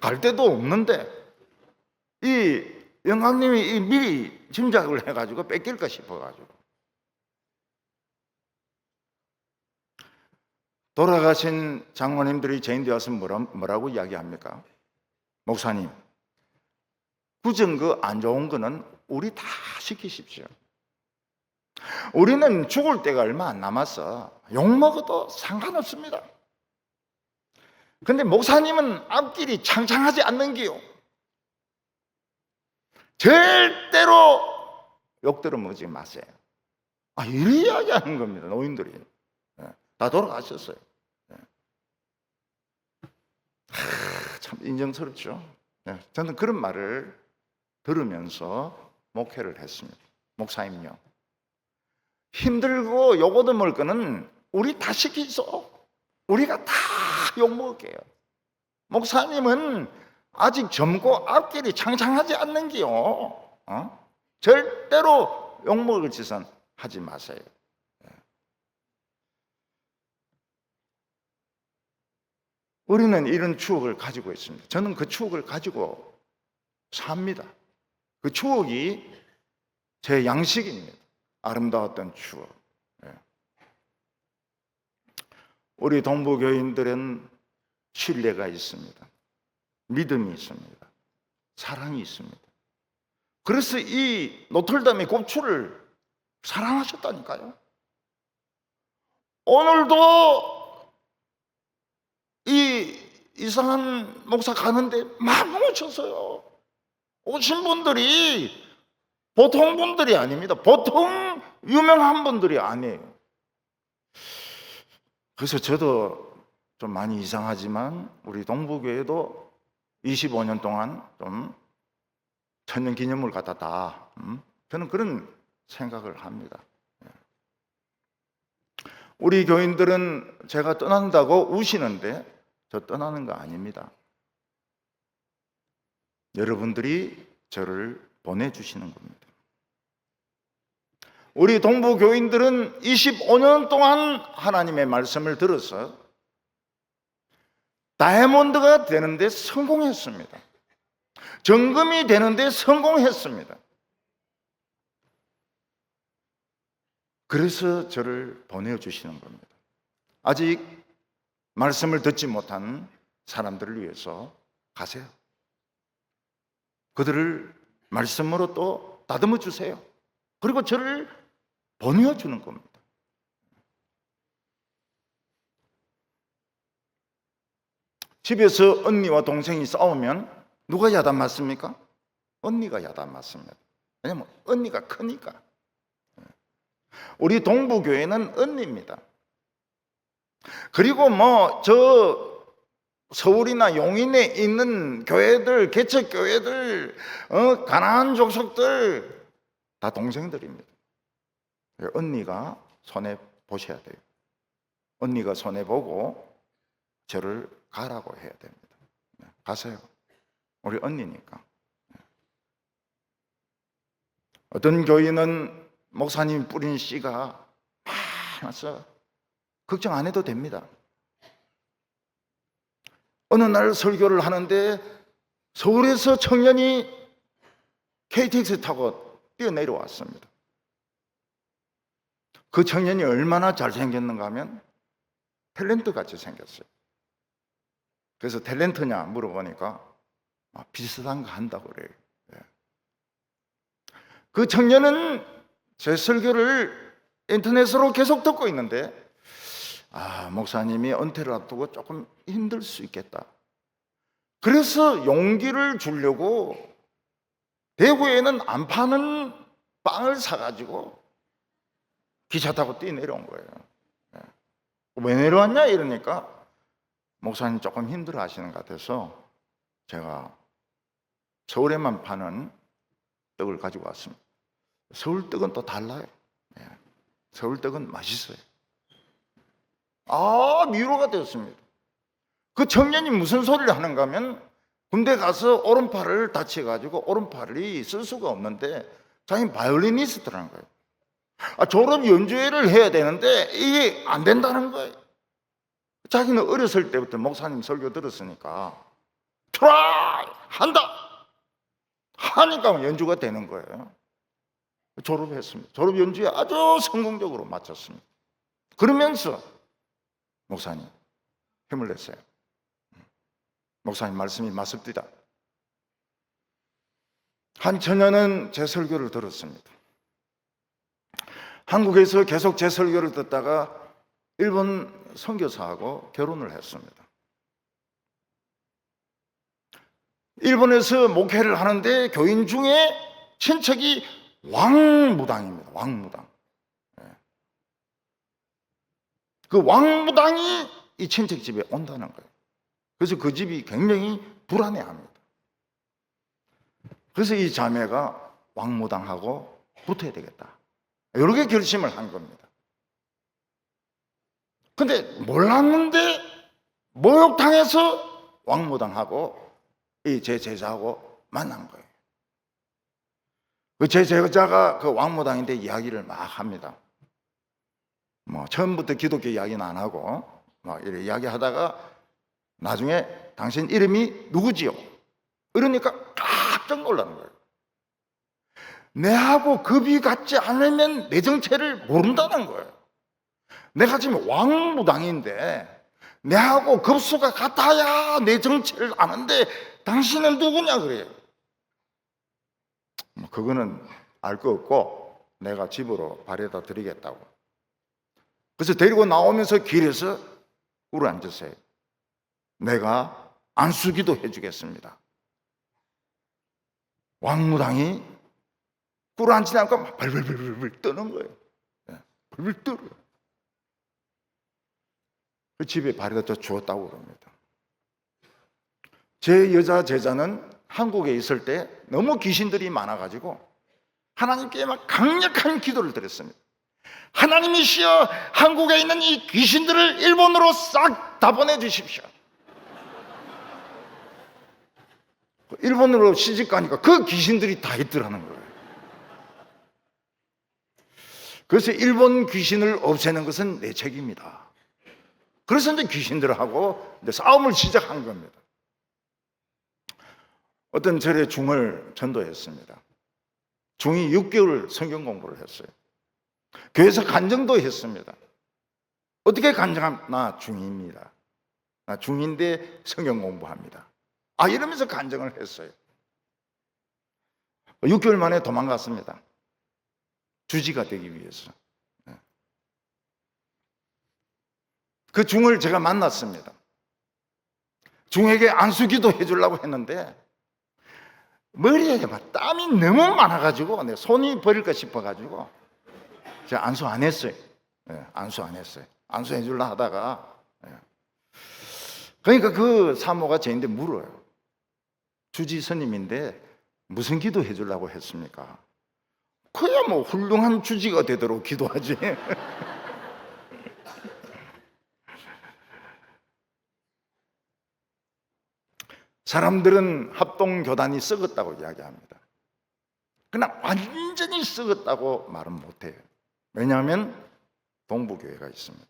갈 데도 없는데 이 영감님이 미리 짐작을 해가지고 뺏길까 싶어가지고. 돌아가신 장로님들이 저희한테 와서 뭐라고 이야기합니까? 목사님, 부정거 안 좋은 거는 우리 다 시키십시오. 우리는 죽을 때가 얼마 안 남았어. 욕먹어도 상관없습니다. 근데 목사님은 앞길이 창창하지 않는 기요. 절대로 욕 들어먹지 마세요. 이리 이야기하는 겁니다. 노인들이 다 돌아가셨어요. 참 인정스럽죠. 저는 그런 말을 들으면서 목회를 했습니다. 목사님요. 힘들고 욕 얻어먹을 거는 우리 다 시키죠. 우리가 다 욕먹을게요. 목사님은 아직 젊고 앞길이 창창하지 않는기요. 절대로 욕먹을 짓은 하지 마세요. 우리는 이런 추억을 가지고 있습니다. 저는 그 추억을 가지고 삽니다. 그 추억이 제 양식입니다. 아름다웠던 추억. 우리 동부교인들은 신뢰가 있습니다. 믿음이 있습니다. 사랑이 있습니다. 그래서 이 노틀담의 곱추를 사랑하셨다니까요. 오늘도 이 이상한 목사 가는데 막 오셨어요. 오신 분들이 보통 분들이 아닙니다. 보통 유명한 분들이 아니에요. 그래서 저도 좀 많이 이상하지만 우리 동부교회도 25년 동안 좀 천년기념물 같았다. 저는 그런 생각을 합니다. 우리 교인들은 제가 떠난다고 우시는데 저 떠나는 거 아닙니다. 여러분들이 저를 보내주시는 겁니다. 우리 동부 교인들은 25년 동안 하나님의 말씀을 들어서 다이아몬드가 되는데 성공했습니다. 정금이 되는데 성공했습니다. 그래서 저를 보내주시는 겁니다. 아직 말씀을 듣지 못한 사람들을 위해서 가세요. 그들을 말씀으로 또 다듬어 주세요. 그리고 저를 보내주는 겁니다. 집에서 언니와 동생이 싸우면 누가 야단 맞습니까? 언니가 야단 맞습니다. 왜냐하면 언니가 크니까. 우리 동부교회는 언니입니다. 그리고 저 서울이나 용인에 있는 교회들, 개척교회들, 가난한 족속들 다 동생들입니다. 언니가 손해 보셔야 돼요. 언니가 손해 보고 저를 가라고 해야 됩니다. 가세요. 우리 언니니까. 어떤 교인은 목사님이 뿌린 씨가 많아서 걱정 안 해도 됩니다. 어느 날 설교를 하는데 서울에서 청년이 KTX 타고 뛰어내려왔습니다. 그 청년이 얼마나 잘생겼는가 하면 탤런트 같이 생겼어요. 그래서 탤런트냐 물어보니까 비슷한 거 한다고 그래요. 그 청년은 제 설교를 인터넷으로 계속 듣고 있는데 목사님이 은퇴를 앞두고 조금 힘들 수 있겠다. 그래서 용기를 주려고 대구에는 안 파는 빵을 사가지고 기차 타고 뛰어내려온 거예요. 왜 내려왔냐 이러니까 목사님 조금 힘들어 하시는 것 같아서 제가 서울에만 파는 떡을 가지고 왔습니다. 서울 떡은 또 달라요. 서울 떡은 맛있어요. 위로가 되었습니다. 그 청년이 무슨 소리를 하는가 하면 군대 가서 오른팔을 다쳐가지고 오른팔이 쓸 수가 없는데 자기는 바이올리니스트라는 거예요. 졸업 연주회를 해야 되는데 이게 안 된다는 거예요. 자기는 어렸을 때부터 목사님 설교 들었으니까 트라이! 한다! 하니까 연주가 되는 거예요. 졸업했습니다. 졸업 연주회 아주 성공적으로 마쳤습니다. 그러면서 목사님 힘을 냈어요. 목사님 말씀이 맞습니다. 한 처녀는 제 설교를 들었습니다. 한국에서 계속 제 설교를 듣다가 일본 선교사하고 결혼을 했습니다. 일본에서 목회를 하는데 교인 중에 친척이 왕무당입니다. 왕무당. 그 왕무당이 이 친척 집에 온다는 거예요. 그래서 그 집이 굉장히 불안해합니다. 그래서 이 자매가 왕무당하고 붙어야 되겠다. 이렇게 결심을 한 겁니다. 근데 몰랐는데 목욕탕에서 왕무당하고 이 제 제자하고 만난 거예요. 제 제자가 그 왕무당인데 이야기를 막 합니다. 뭐 처음부터 기독교 이야기는 안 하고 막 이렇게 이야기하다가 나중에 당신 이름이 누구지요? 이러니까 깜짝 놀라는 거예요. 내하고 급이 같지 않으면 내 정체를 모른다는 거예요. 내가 지금 왕무당인데 내하고 급수가 같아야 내 정체를 아는데 당신은 누구냐 그래요. 그거는 알 거 없고 내가 집으로 바래다 드리겠다고. 그래서 데리고 나오면서 길에서 꿇어 앉으세요. 내가 안수기도 해주겠습니다. 왕무당이 꿇어 앉으니까 벌벌벌벌 떠는 거예요. 벌벌 떨어요. 그 집에 바래다 주었다고 그럽니다. 제 여자 제자는 한국에 있을 때 너무 귀신들이 많아가지고 하나님께 막 강력한 기도를 드렸습니다. 하나님이시여, 한국에 있는 이 귀신들을 일본으로 싹 다 보내주십시오. 일본으로 시집 가니까 그 귀신들이 다 있더라는 거예요. 그래서 일본 귀신을 없애는 것은 내 책임이다. 그래서 이제 귀신들하고 이제 싸움을 시작한 겁니다. 어떤 절에 중을 전도했습니다. 중이 6개월 성경 공부를 했어요. 교회에서 간증도 했습니다. 어떻게 간증하면 나 중입니다. 나 중인데 성경 공부합니다. 이러면서 간증을 했어요. 6개월 만에 도망갔습니다. 주지가 되기 위해서. 그 중을 제가 만났습니다. 중에게 안수기도 해주려고 했는데 머리에 막 땀이 너무 많아가지고 내 손이 버릴까 싶어가지고 제가 안수 안 했어요. 안수 안 했어요. 안수해 주려 하다가 그러니까 그 사모가 저한테 물어요. 주지 스님인데 무슨 기도 해주려고 했습니까? 그야 뭐 훌륭한 주지가 되도록 기도하지. 사람들은 합동교단이 썩었다고 이야기합니다. 그러나 완전히 썩었다고 말은 못해요. 왜냐하면 동부교회가 있습니다.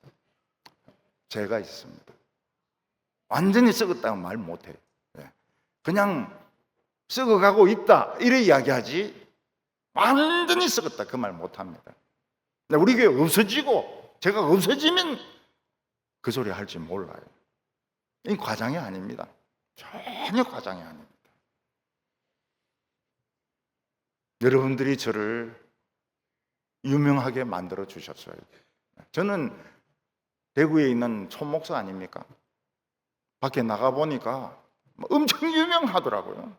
제가 있습니다. 완전히 썩었다고 말 못해요. 그냥 썩어가고 있다 이래 이야기하지 완전히 썩었다 그 말 못합니다. 우리 교회 없어지고 제가 없어지면 그 소리 할지 몰라요. 이 과장이 아닙니다. 전혀 과장이 아닙니다. 여러분들이 저를 유명하게 만들어 주셨어요. 저는 대구에 있는 촌목사 아닙니까? 밖에 나가보니까 엄청 유명하더라고요.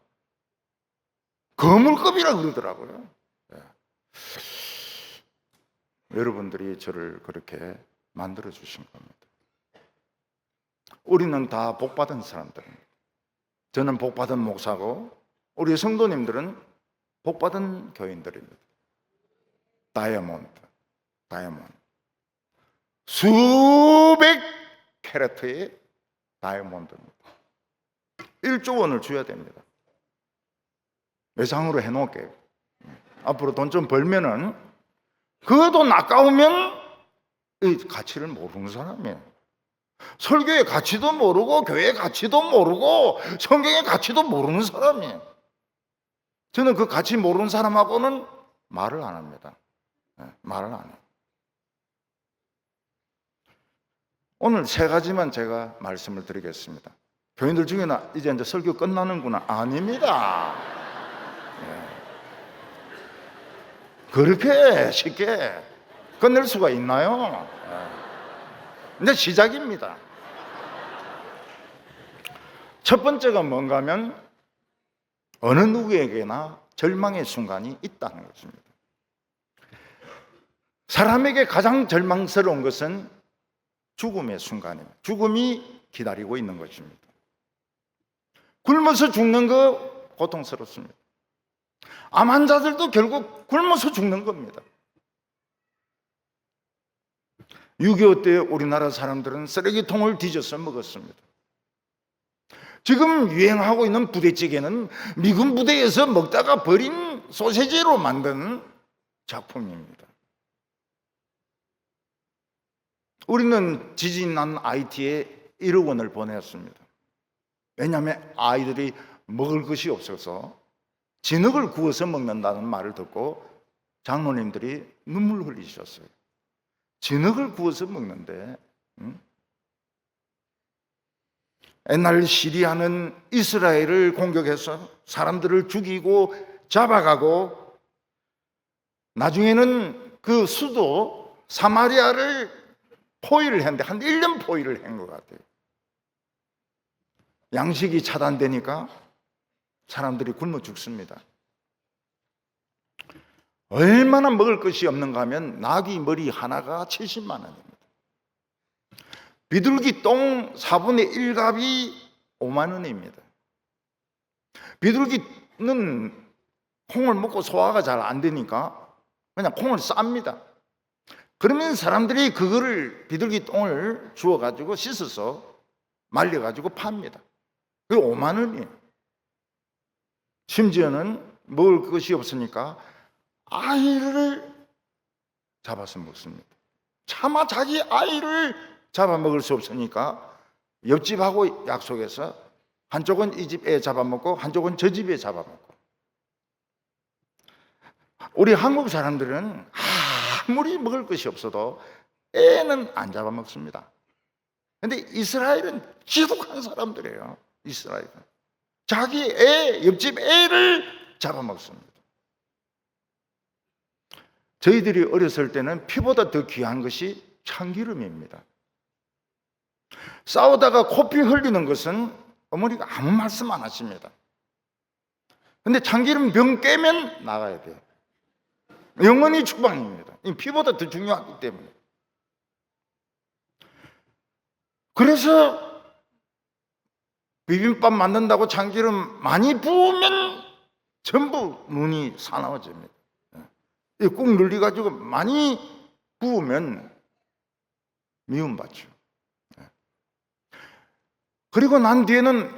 거물급이라 그러더라고요. 여러분들이 저를 그렇게 만들어 주신 겁니다. 우리는 다 복받은 사람들입니다. 저는 복받은 목사고 우리 성도님들은 복받은 교인들입니다. 다이아몬드 수백 캐럿의 다이아몬드입니다. 1조 원을 줘야 됩니다. 외상으로 해놓을게요. 앞으로 돈 좀 벌면은 그 돈 아까우면 이 가치를 모르는 사람이에요. 설교의 가치도 모르고 교회의 가치도 모르고 성경의 가치도 모르는 사람이에요. 저는 그 가치 모르는 사람하고는 말을 안 합니다. 말을 안 해요. 오늘 3가지만 제가 말씀을 드리겠습니다. 교인들 중에는 이제 설교 끝나는구나. 아닙니다. 그렇게 쉽게 끝낼 수가 있나요? 이제 시작입니다. 첫 번째가 뭔가 하면 어느 누구에게나 절망의 순간이 있다는 것입니다. 사람에게 가장 절망스러운 것은 죽음의 순간입니다. 죽음이 기다리고 있는 것입니다. 굶어서 죽는 거 고통스럽습니다. 암 환자들도 결국 굶어서 죽는 겁니다. 6.25 때 우리나라 사람들은 쓰레기통을 뒤져서 먹었습니다. 지금 유행하고 있는 부대찌개는 미군 부대에서 먹다가 버린 소세지로 만든 작품입니다. 우리는 지진 난 IT에 1억 원을 보냈습니다. 왜냐하면 아이들이 먹을 것이 없어서 진흙을 구워서 먹는다는 말을 듣고 장로님들이 눈물 흘리셨어요. 진흙을 구워서 먹는데, 옛날 시리아는 이스라엘을 공격해서 사람들을 죽이고 잡아가고 나중에는 그 수도 사마리아를 포위를 했는데 한 1년 포위를 한 것 같아요. 양식이 차단되니까 사람들이 굶어 죽습니다. 얼마나 먹을 것이 없는가 하면 나귀 머리 하나가 70만 원입니다. 비둘기 똥 4분의 1갑이 5만 원입니다. 비둘기는 콩을 먹고 소화가 잘 안 되니까 그냥 콩을 쌉니다. 그러면 사람들이 그거를 비둘기 똥을 주워가지고 씻어서 말려가지고 팝니다. 그게 5만 원이에요. 심지어는 먹을 것이 없으니까 아이를 잡아서 먹습니다. 차마 자기 아이를 잡아먹을 수 없으니까 옆집하고 약속해서 한쪽은 이 집 애 잡아먹고 한쪽은 저 집 애 잡아먹고. 우리 한국 사람들은 아무리 먹을 것이 없어도 애는 안 잡아먹습니다. 근데 이스라엘은 지독한 사람들이에요. 이스라엘은 자기 애, 옆집 애를 잡아먹습니다. 저희들이 어렸을 때는 피보다 더 귀한 것이 참기름입니다. 싸우다가 코피 흘리는 것은 어머니가 아무 말씀 안 하십니다. 근데 참기름 병 깨면 나가야 돼요. 영원히 추방입니다. 피보다 더 중요하기 때문에. 그래서 비빔밥 만든다고 참기름 많이 부으면 전부 눈이 사나워집니다. 꾹 눌려가지고 많이 부으면 미움받죠. 그리고 난 뒤에는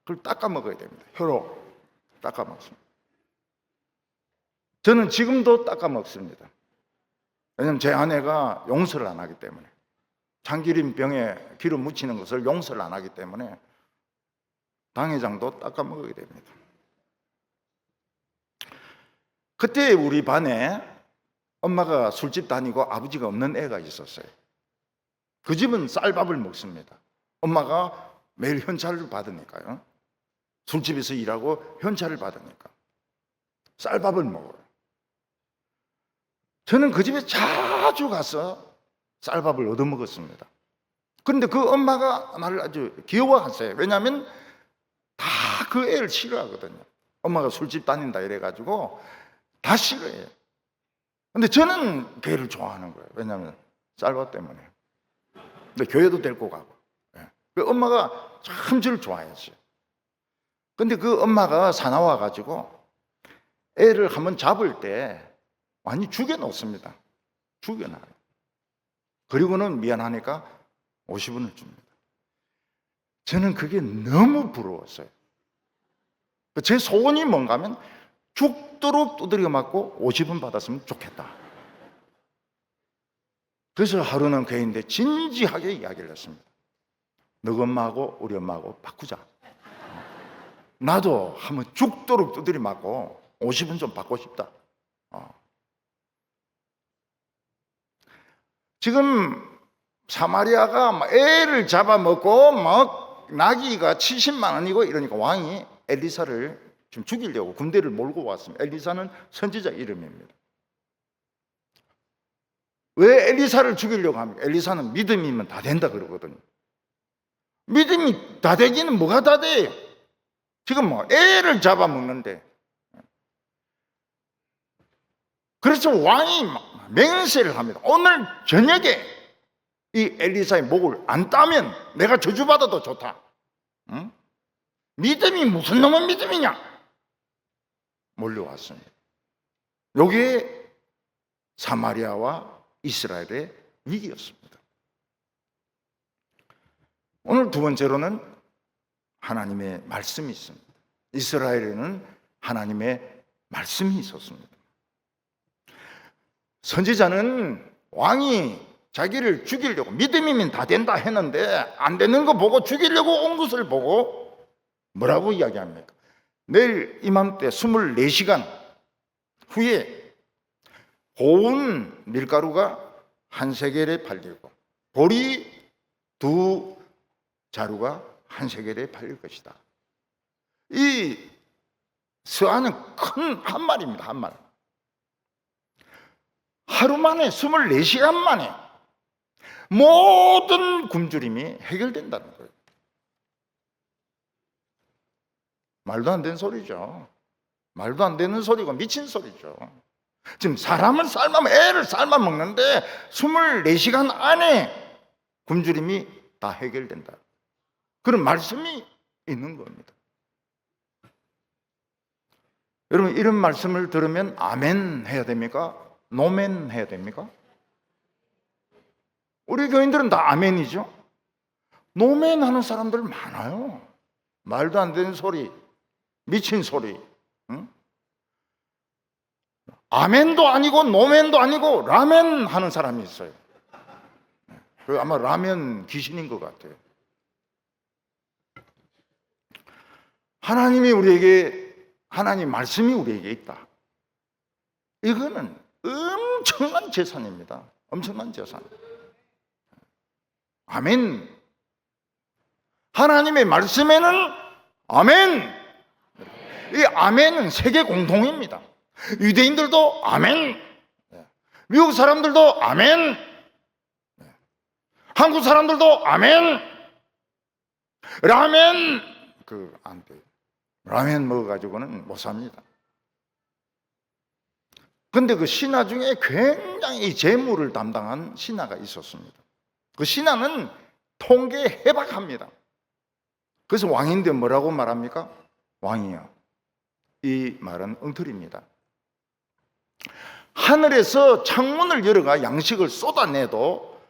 그걸 닦아 먹어야 됩니다. 혀로 닦아 먹습니다. 저는 지금도 닦아 먹습니다. 왜냐하면 제 아내가 용서를 안 하기 때문에, 참기름 병에 기름 묻히는 것을 용서를 안 하기 때문에 당회장도 닦아 먹어야 됩니다. 그때 우리 반에 엄마가 술집 다니고 아버지가 없는 애가 있었어요. 그 집은 쌀밥을 먹습니다. 엄마가 매일 현찰을 받으니까요. 술집에서 일하고 현찰을 받으니까 쌀밥을 먹어요. 저는 그 집에 자주 가서 쌀밥을 얻어먹었습니다. 그런데 그 엄마가 나를 아주 귀여워하세요. 왜냐하면 다 그 애를 싫어하거든요. 엄마가 술집 다닌다 이래가지고 다 싫어해요. 근데 저는 걔를 좋아하는 거예요. 왜냐하면 쌀밥 때문에. 근데 교회도 데리고 가고. 그 엄마가 참 저를 좋아했어요. 근데 그 엄마가 사나워가지고 애를 한번 잡을 때 많이 죽여놓습니다. 죽여놔요. 그리고는 미안하니까 50원을 줍니다. 저는 그게 너무 부러웠어요. 제 소원이 뭔가 하면 죽도록 두드려 맞고 50원 받았으면 좋겠다. 그래서 하루는 걔인데 진지하게 이야기를 했습니다. 너 엄마하고 우리 엄마하고 바꾸자. 나도 한번 죽도록 두드려 맞고 50원 좀 받고 싶다. 지금 사마리아가 애를 잡아먹고 막 나귀가 70만 원이고 이러니까 왕이 엘리사를 지금 죽이려고 군대를 몰고 왔습니다. 엘리사는 선지자 이름입니다. 왜 엘리사를 죽이려고 합니까? 엘리사는 믿음이면 다 된다 그러거든요. 믿음이 다 되기는 뭐가 다 돼요? 지금 뭐 애를 잡아먹는데. 그래서 왕이 맹세를 합니다. 오늘 저녁에 이 엘리사의 목을 안 따면 내가 저주받아도 좋다. 응? 믿음이 무슨 놈의 믿음이냐? 몰려왔습니다. 여기에 사마리아와 이스라엘의 위기였습니다. 오늘 두 번째로는 하나님의 말씀이 있습니다. 이스라엘에는 하나님의 말씀이 있었습니다. 선지자는 왕이 자기를 죽이려고, 믿음이면 다 된다 했는데 안 되는 거 보고 죽이려고 온 것을 보고 뭐라고 이야기합니까? 내일 이맘때 24시간 후에 고운 밀가루가 한 세겔에 팔리고 보리 2자루가 한 세겔에 팔릴 것이다. 이 서한은 큰 한말입니다. 한말. 하루 만에 24시간 만에 모든 굶주림이 해결된다는 거예요. 말도 안 되는 소리죠. 말도 안 되는 소리고 미친 소리죠. 지금 사람은 애를 삶아 먹는데 24시간 안에 굶주림이 다 해결된다. 그런 말씀이 있는 겁니다. 여러분, 이런 말씀을 들으면 아멘 해야 됩니까? 노멘 해야 됩니까? 우리 교인들은 다 아멘이죠. 노멘 하는 사람들 많아요. 말도 안 되는 소리, 미친 소리. 응? 아멘도 아니고 노멘도 아니고 라멘 하는 사람이 있어요. 아마 라면 귀신인 것 같아요. 하나님 말씀이 우리에게 있다. 이거는 엄청난 재산입니다. 엄청난 재산. 아멘. 하나님의 말씀에는 아멘. 이 아멘은 세계 공통입니다. 유대인들도 아멘. 미국 사람들도 아멘. 한국 사람들도 아멘. 라멘 안 돼요. 라멘 먹어가지고는 못 삽니다. 근데 그 신하 중에 굉장히 재물을 담당한 신하가 있었습니다. 그 신하는 통계에 해박합니다. 그래서 왕인데 뭐라고 말합니까? 왕이요. 이 말은 엉터리입니다. 하늘에서 창문을 열어가 양식을 쏟아내도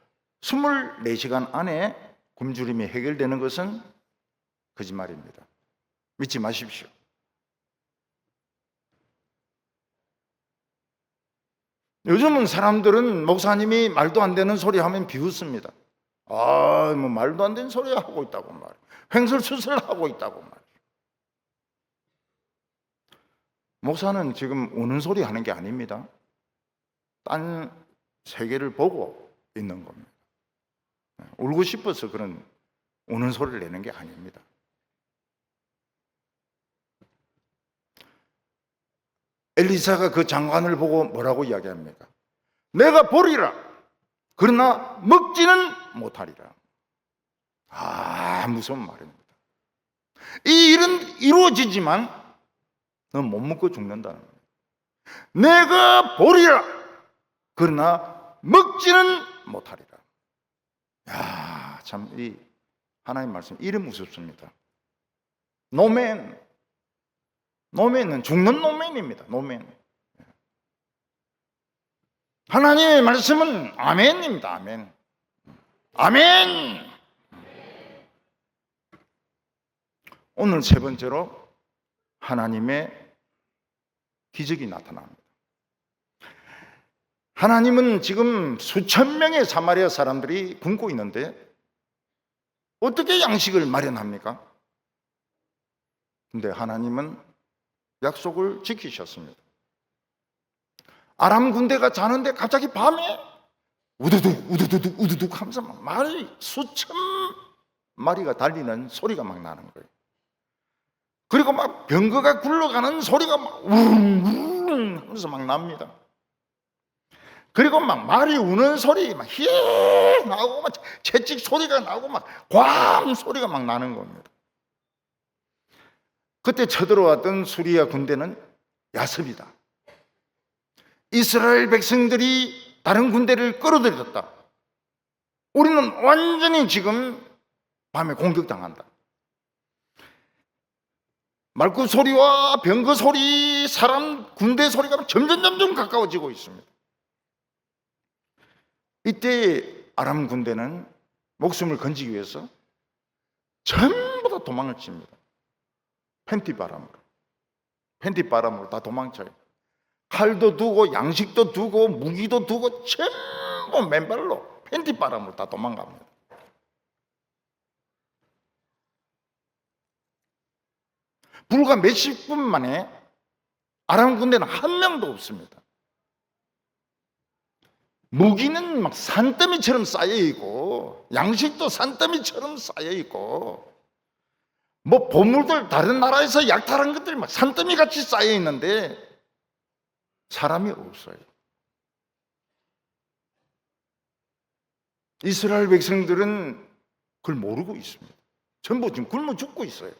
24시간 안에 굶주림이 해결되는 것은 거짓말입니다. 믿지 마십시오. 요즘은 사람들은 목사님이 말도 안 되는 소리 하면 비웃습니다. 뭐 말도 안 되는 소리 하고 있다고 말이에요. 횡설수설하고 있다고 말이에요. 목사는 지금 우는 소리 하는 게 아닙니다. 딴 세계를 보고 있는 겁니다. 울고 싶어서 그런 우는 소리를 내는 게 아닙니다. 엘리사가 그 장관을 보고 뭐라고 이야기합니까? 내가 보리라. 그러나 먹지는 못하리라. 무서운 말입니다. 이 일은 이루어지지만 넌 못 먹고 죽는다는 거예요. 내가 보리라. 그러나 먹지는 못하리라. 참 이 하나님 말씀 이름 무섭습니다. 노멘. 노멘은 죽는 노멘입니다. 노멘. 하나님의 말씀은 아멘입니다. 아멘. 아멘. 오늘 세 번째로 하나님의 기적이 나타납니다. 하나님은 지금 수천 명의 사마리아 사람들이 굶고 있는데 어떻게 양식을 마련합니까? 근데 하나님은 약속을 지키셨습니다. 아람 군대가 자는데 갑자기 밤에 우두둑 우두둑 우두둑 하면서 막 말이 수천 마리가 달리는 소리가 막 나는 거예요. 그리고 막 병거가 굴러가는 소리가 막 우릉 하면서 막 납니다. 그리고 막 말이 우는 소리 막 히익 나고 막 채찍 소리가 나고 막 꽝 소리가 막 나는 겁니다. 그때 쳐들어왔던 수리아 군대는 야습이다. 이스라엘 백성들이 다른 군대를 끌어들였다. 우리는 완전히 지금 밤에 공격당한다. 말구 소리와 병거 소리, 사람 군대 소리가 점점 가까워지고 있습니다. 이때 아람 군대는 목숨을 건지기 위해서 전부 다 도망을 칩니다. 팬티바람으로 다 도망쳐요. 칼도 두고 양식도 두고 무기도 두고 전부 맨발로 팬티바람으로 다 도망갑니다. 불과 몇십 분 만에 아람 군대는 한 명도 없습니다. 무기는 막 산더미처럼 쌓여있고 양식도 산더미처럼 쌓여있고 뭐 보물들 다른 나라에서 약탈한 것들이 막 산더미같이 쌓여있는데 사람이 없어요. 이스라엘 백성들은 그걸 모르고 있습니다. 전부 지금 굶어 죽고 있어요.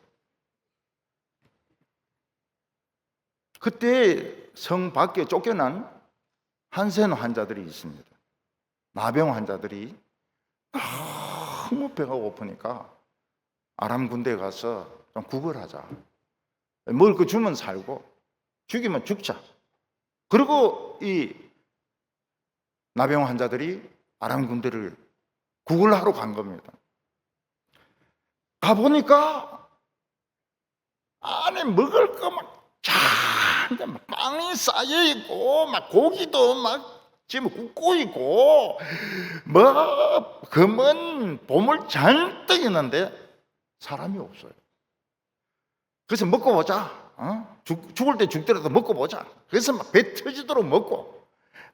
그때 성 밖에 쫓겨난 한센 환자들이 있습니다. 나병 환자들이 너무 배가 고프니까 아람 군대에 가서 좀 구걸하자. 먹을 거 주면 살고 죽이면 죽자. 그리고 이 나병 환자들이 아람 군대를 구걸하러 간 겁니다. 가보니까 안에 먹을 거 막 빵이 쌓여 있고 막 고기도 막 지금 굽고 있고 뭐 검은 보물 잔뜩 있는데 사람이 없어요. 그래서 먹고 보자. 죽을 때 죽더라도 먹고 보자. 그래서 막 배 터지도록 먹고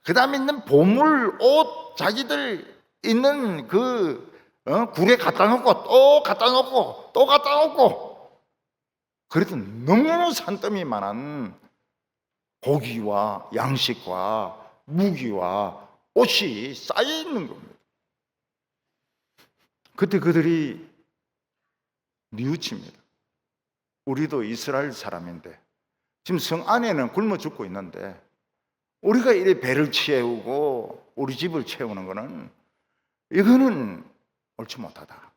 그 다음에 있는 보물 옷 자기들 있는 그 굴에 갖다 놓고 또 갖다 놓고 또 갖다 놓고 그래도 너무 산더미만한 고기와 양식과 무기와 옷이 쌓여 있는 겁니다. 그때 그들이 뉘우칩니다. 우리도 이스라엘 사람인데 지금 성 안에는 굶어 죽고 있는데 우리가 이래 배를 채우고 우리 집을 채우는 거는 이거는 옳지 못하다.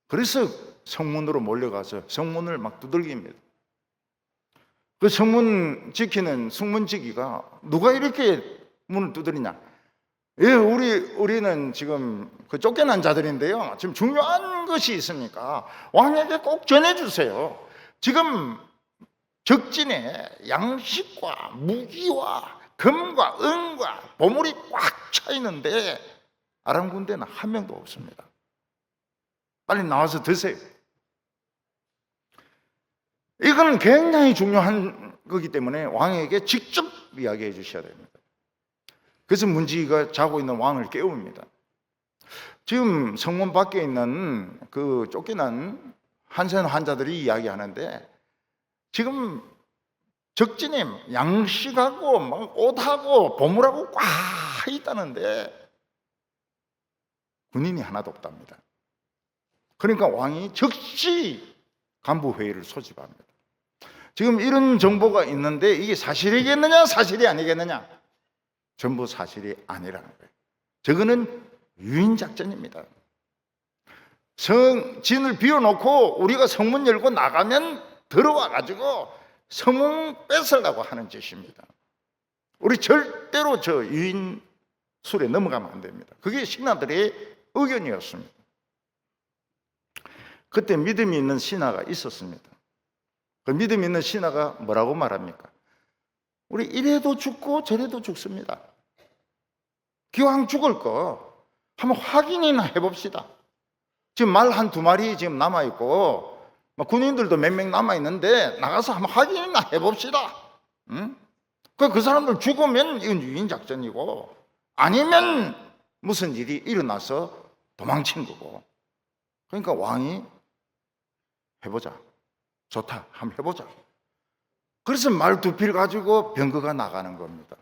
그래서 성문으로 몰려가서 성문을 막 두들깁니다. 그 성문 지키는 성문지기가 누가 이렇게 문을 두드리냐? 예, 우리는 지금 그 쫓겨난 자들인데요. 지금 중요한 것이 있으니까 왕에게 꼭 전해주세요. 지금 적진에 양식과 무기와 금과 은과 보물이 꽉 차 있는데 아람 군대는 한 명도 없습니다. 빨리 나와서 드세요. 이거는 굉장히 중요한 거기 때문에 왕에게 직접 이야기해 주셔야 됩니다. 그래서 문지기가 자고 있는 왕을 깨웁니다. 지금 성문 밖에 있는 그 쫓겨난 한센 환자들이 이야기하는데 지금 적진에 양식하고 막 옷하고 보물하고 꽉 있다는데 군인이 하나도 없답니다. 그러니까 왕이 즉시 간부회의를 소집합니다. 지금 이런 정보가 있는데 이게 사실이겠느냐 사실이 아니겠느냐? 전부 사실이 아니라는 거예요. 저거는 유인작전입니다. 성진을 비워놓고 우리가 성문 열고 나가면 들어와가지고 성문 뺏으려고 하는 짓입니다. 우리 절대로 저 유인술에 넘어가면 안 됩니다. 그게 신하들의 의견이었습니다. 그때 믿음이 있는 신하가 있었습니다. 그 믿음 있는 신하가 뭐라고 말합니까? 우리 이래도 죽고 저래도 죽습니다. 기왕 죽을 거 한번 확인이나 해봅시다. 지금 말 한 두 마리 지금 남아있고 군인들도 몇 명 남아있는데 나가서 한번 확인이나 해봅시다. 응? 그 사람들 죽으면 이건 유인작전이고 아니면 무슨 일이 일어나서 도망친 거고. 그러니까 왕이 해보자. 좋다. 한번 해보자. 그래서 말 두 필 가지고 병거가 나가는 겁니다.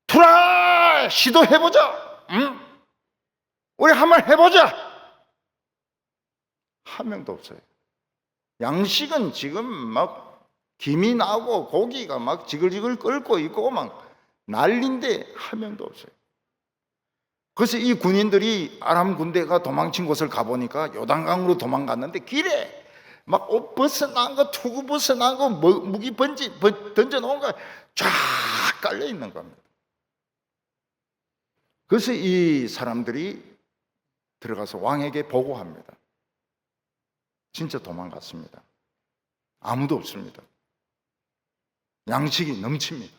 투라! 시도해보자. 응? 우리 한번 해보자. 한 명도 없어요. 양식은 지금 막 김이 나고 고기가 막 지글지글 끓고 있고 막 난리인데 한 명도 없어요. 그래서 이 군인들이 아람 군대가 도망친 곳을 가보니까 요단강으로 도망갔는데 길에 막 옷 벗어난 거, 투구 벗어난 거, 무기 던져놓은 거 쫙 깔려 있는 겁니다. 그래서 이 사람들이 들어가서 왕에게 보고합니다. 진짜 도망갔습니다. 아무도 없습니다. 양식이 넘칩니다.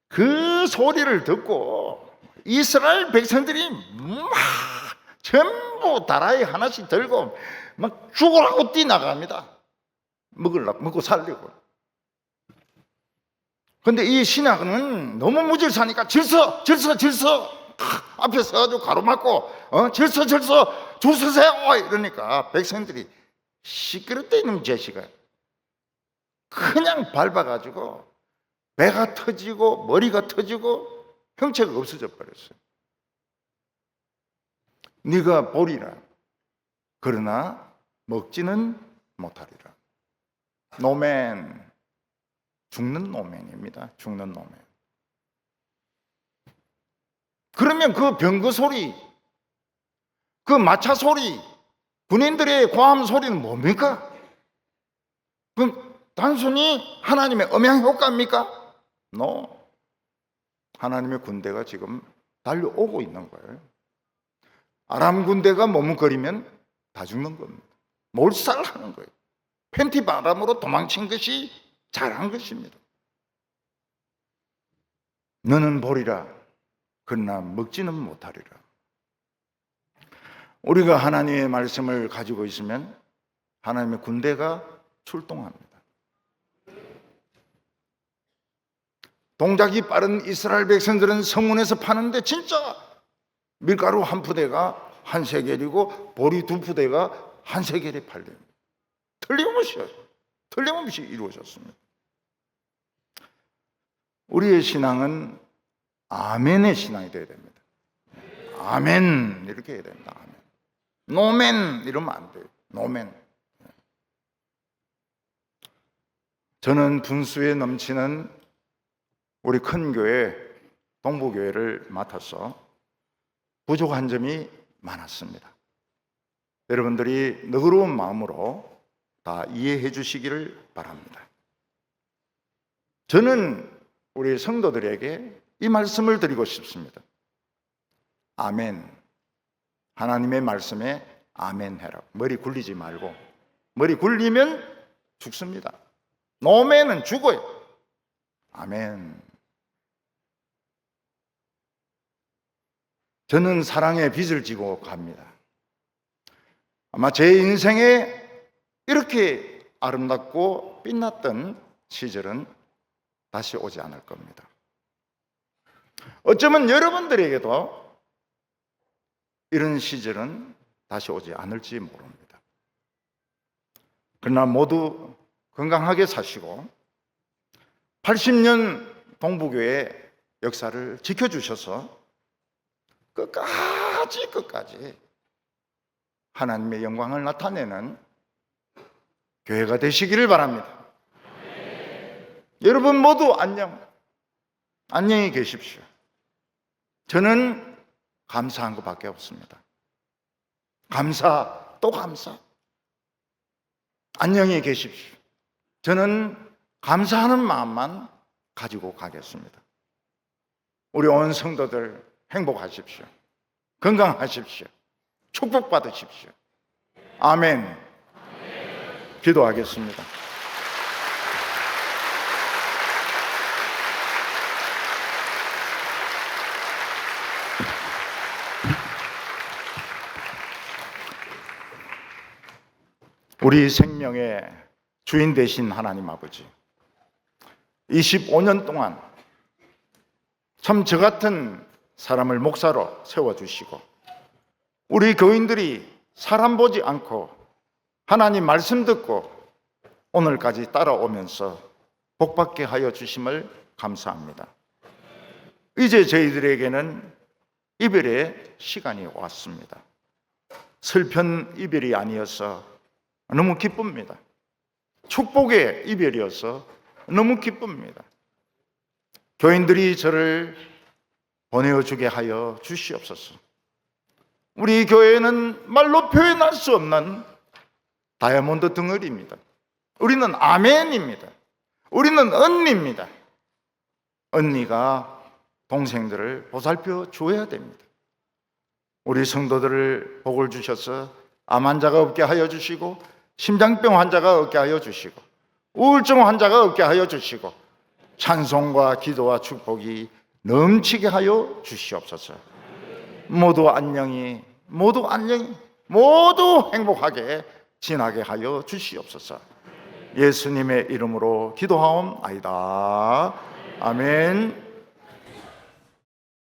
그 소리를 듣고 이스라엘 백성들이 막 전부 다라이 하나씩 들고 막 죽으라고 뛰나갑니다. 먹고 살려고. 근데 이 신하는 너무 무질서하니까 질서 앞에 서가지고 가로막고 질서 줄 서세요 이러니까 백성들이 시끄럽다 이놈 자식아 그냥 밟아가지고 배가 터지고 머리가 터지고 형체가 없어져 버렸어요. 네가 보리라 그러나 먹지는 못하리라. 노멘, 죽는 노멘입니다. 죽는 노멘. 그러면 그 병거 소리, 그 마차 소리, 군인들의 고함 소리는 뭡니까? 그럼 단순히 하나님의 음향 효과입니까? No. 하나님의 군대가 지금 달려오고 있는 거예요. 아람 군대가 머뭇거리면 다 죽는 겁니다. 몰살하는 거예요. 팬티 바람으로 도망친 것이 잘한 것입니다. 너는 보리라 그러나 먹지는 못하리라. 우리가 하나님의 말씀을 가지고 있으면 하나님의 군대가 출동합니다. 동작이 빠른 이스라엘 백성들은 성문에서 파는데 진짜 밀가루 한 푸대가 한 세겔이고 보리 두 푸대가 한 세겔에 팔립니다. 틀림없이 이루어졌습니다. 우리의 신앙은 아멘의 신앙이 되어야 됩니다. 아멘 이렇게 해야 됩니다. 아멘. 노멘 이러면 안 돼요. 노멘. 저는 분수에 넘치는 우리 큰 교회 동부교회를 맡아서 부족한 점이 많았습니다. 여러분들이 너그러운 마음으로 다 이해해 주시기를 바랍니다. 저는 우리 성도들에게 이 말씀을 드리고 싶습니다. 아멘. 하나님의 말씀에 아멘 해라. 머리 굴리지 말고. 머리 굴리면 죽습니다. 노멘은 죽어요. 아멘. 저는 사랑의 빚을 지고 갑니다. 아마 제 인생에 이렇게 아름답고 빛났던 시절은 다시 오지 않을 겁니다. 어쩌면 여러분들에게도 이런 시절은 다시 오지 않을지 모릅니다. 그러나 모두 건강하게 사시고 80년 동부교회 역사를 지켜주셔서 끝까지 하나님의 영광을 나타내는 교회가 되시기를 바랍니다. 여러분 모두 안녕히 계십시오. 저는 감사한 것밖에 없습니다. 또 감사. 안녕히 계십시오. 저는 감사하는 마음만 가지고 가겠습니다. 우리 온 성도들 행복하십시오. 건강하십시오. 축복받으십시오. 아멘. 기도하겠습니다. 우리 생명의 주인 되신 하나님 아버지, 25년 동안 참 저 같은 사람을 목사로 세워주시고 우리 교인들이 사람 보지 않고 하나님 말씀 듣고 오늘까지 따라오면서 복받게 하여 주심을 감사합니다. 이제 저희들에게는 이별의 시간이 왔습니다. 슬픈 이별이 아니어서 너무 기쁩니다. 축복의 이별이어서 너무 기쁩니다. 교인들이 저를 보내어주게 하여 주시옵소서. 우리 교회는 말로 표현할 수 없는 다이아몬드 덩어리입니다. 우리는 아멘입니다. 우리는 언니입니다. 언니가 동생들을 보살펴 줘야 됩니다. 우리 성도들을 복을 주셔서 암 환자가 없게 하여 주시고, 심장병 환자가 없게 하여 주시고, 우울증 환자가 없게 하여 주시고, 찬송과 기도와 축복이 넘치게 하여 주시옵소서. 모두 안녕히 모두 행복하게 지나게 하여 주시옵소서. 예수님의 이름으로 기도하옵나이다. 아멘.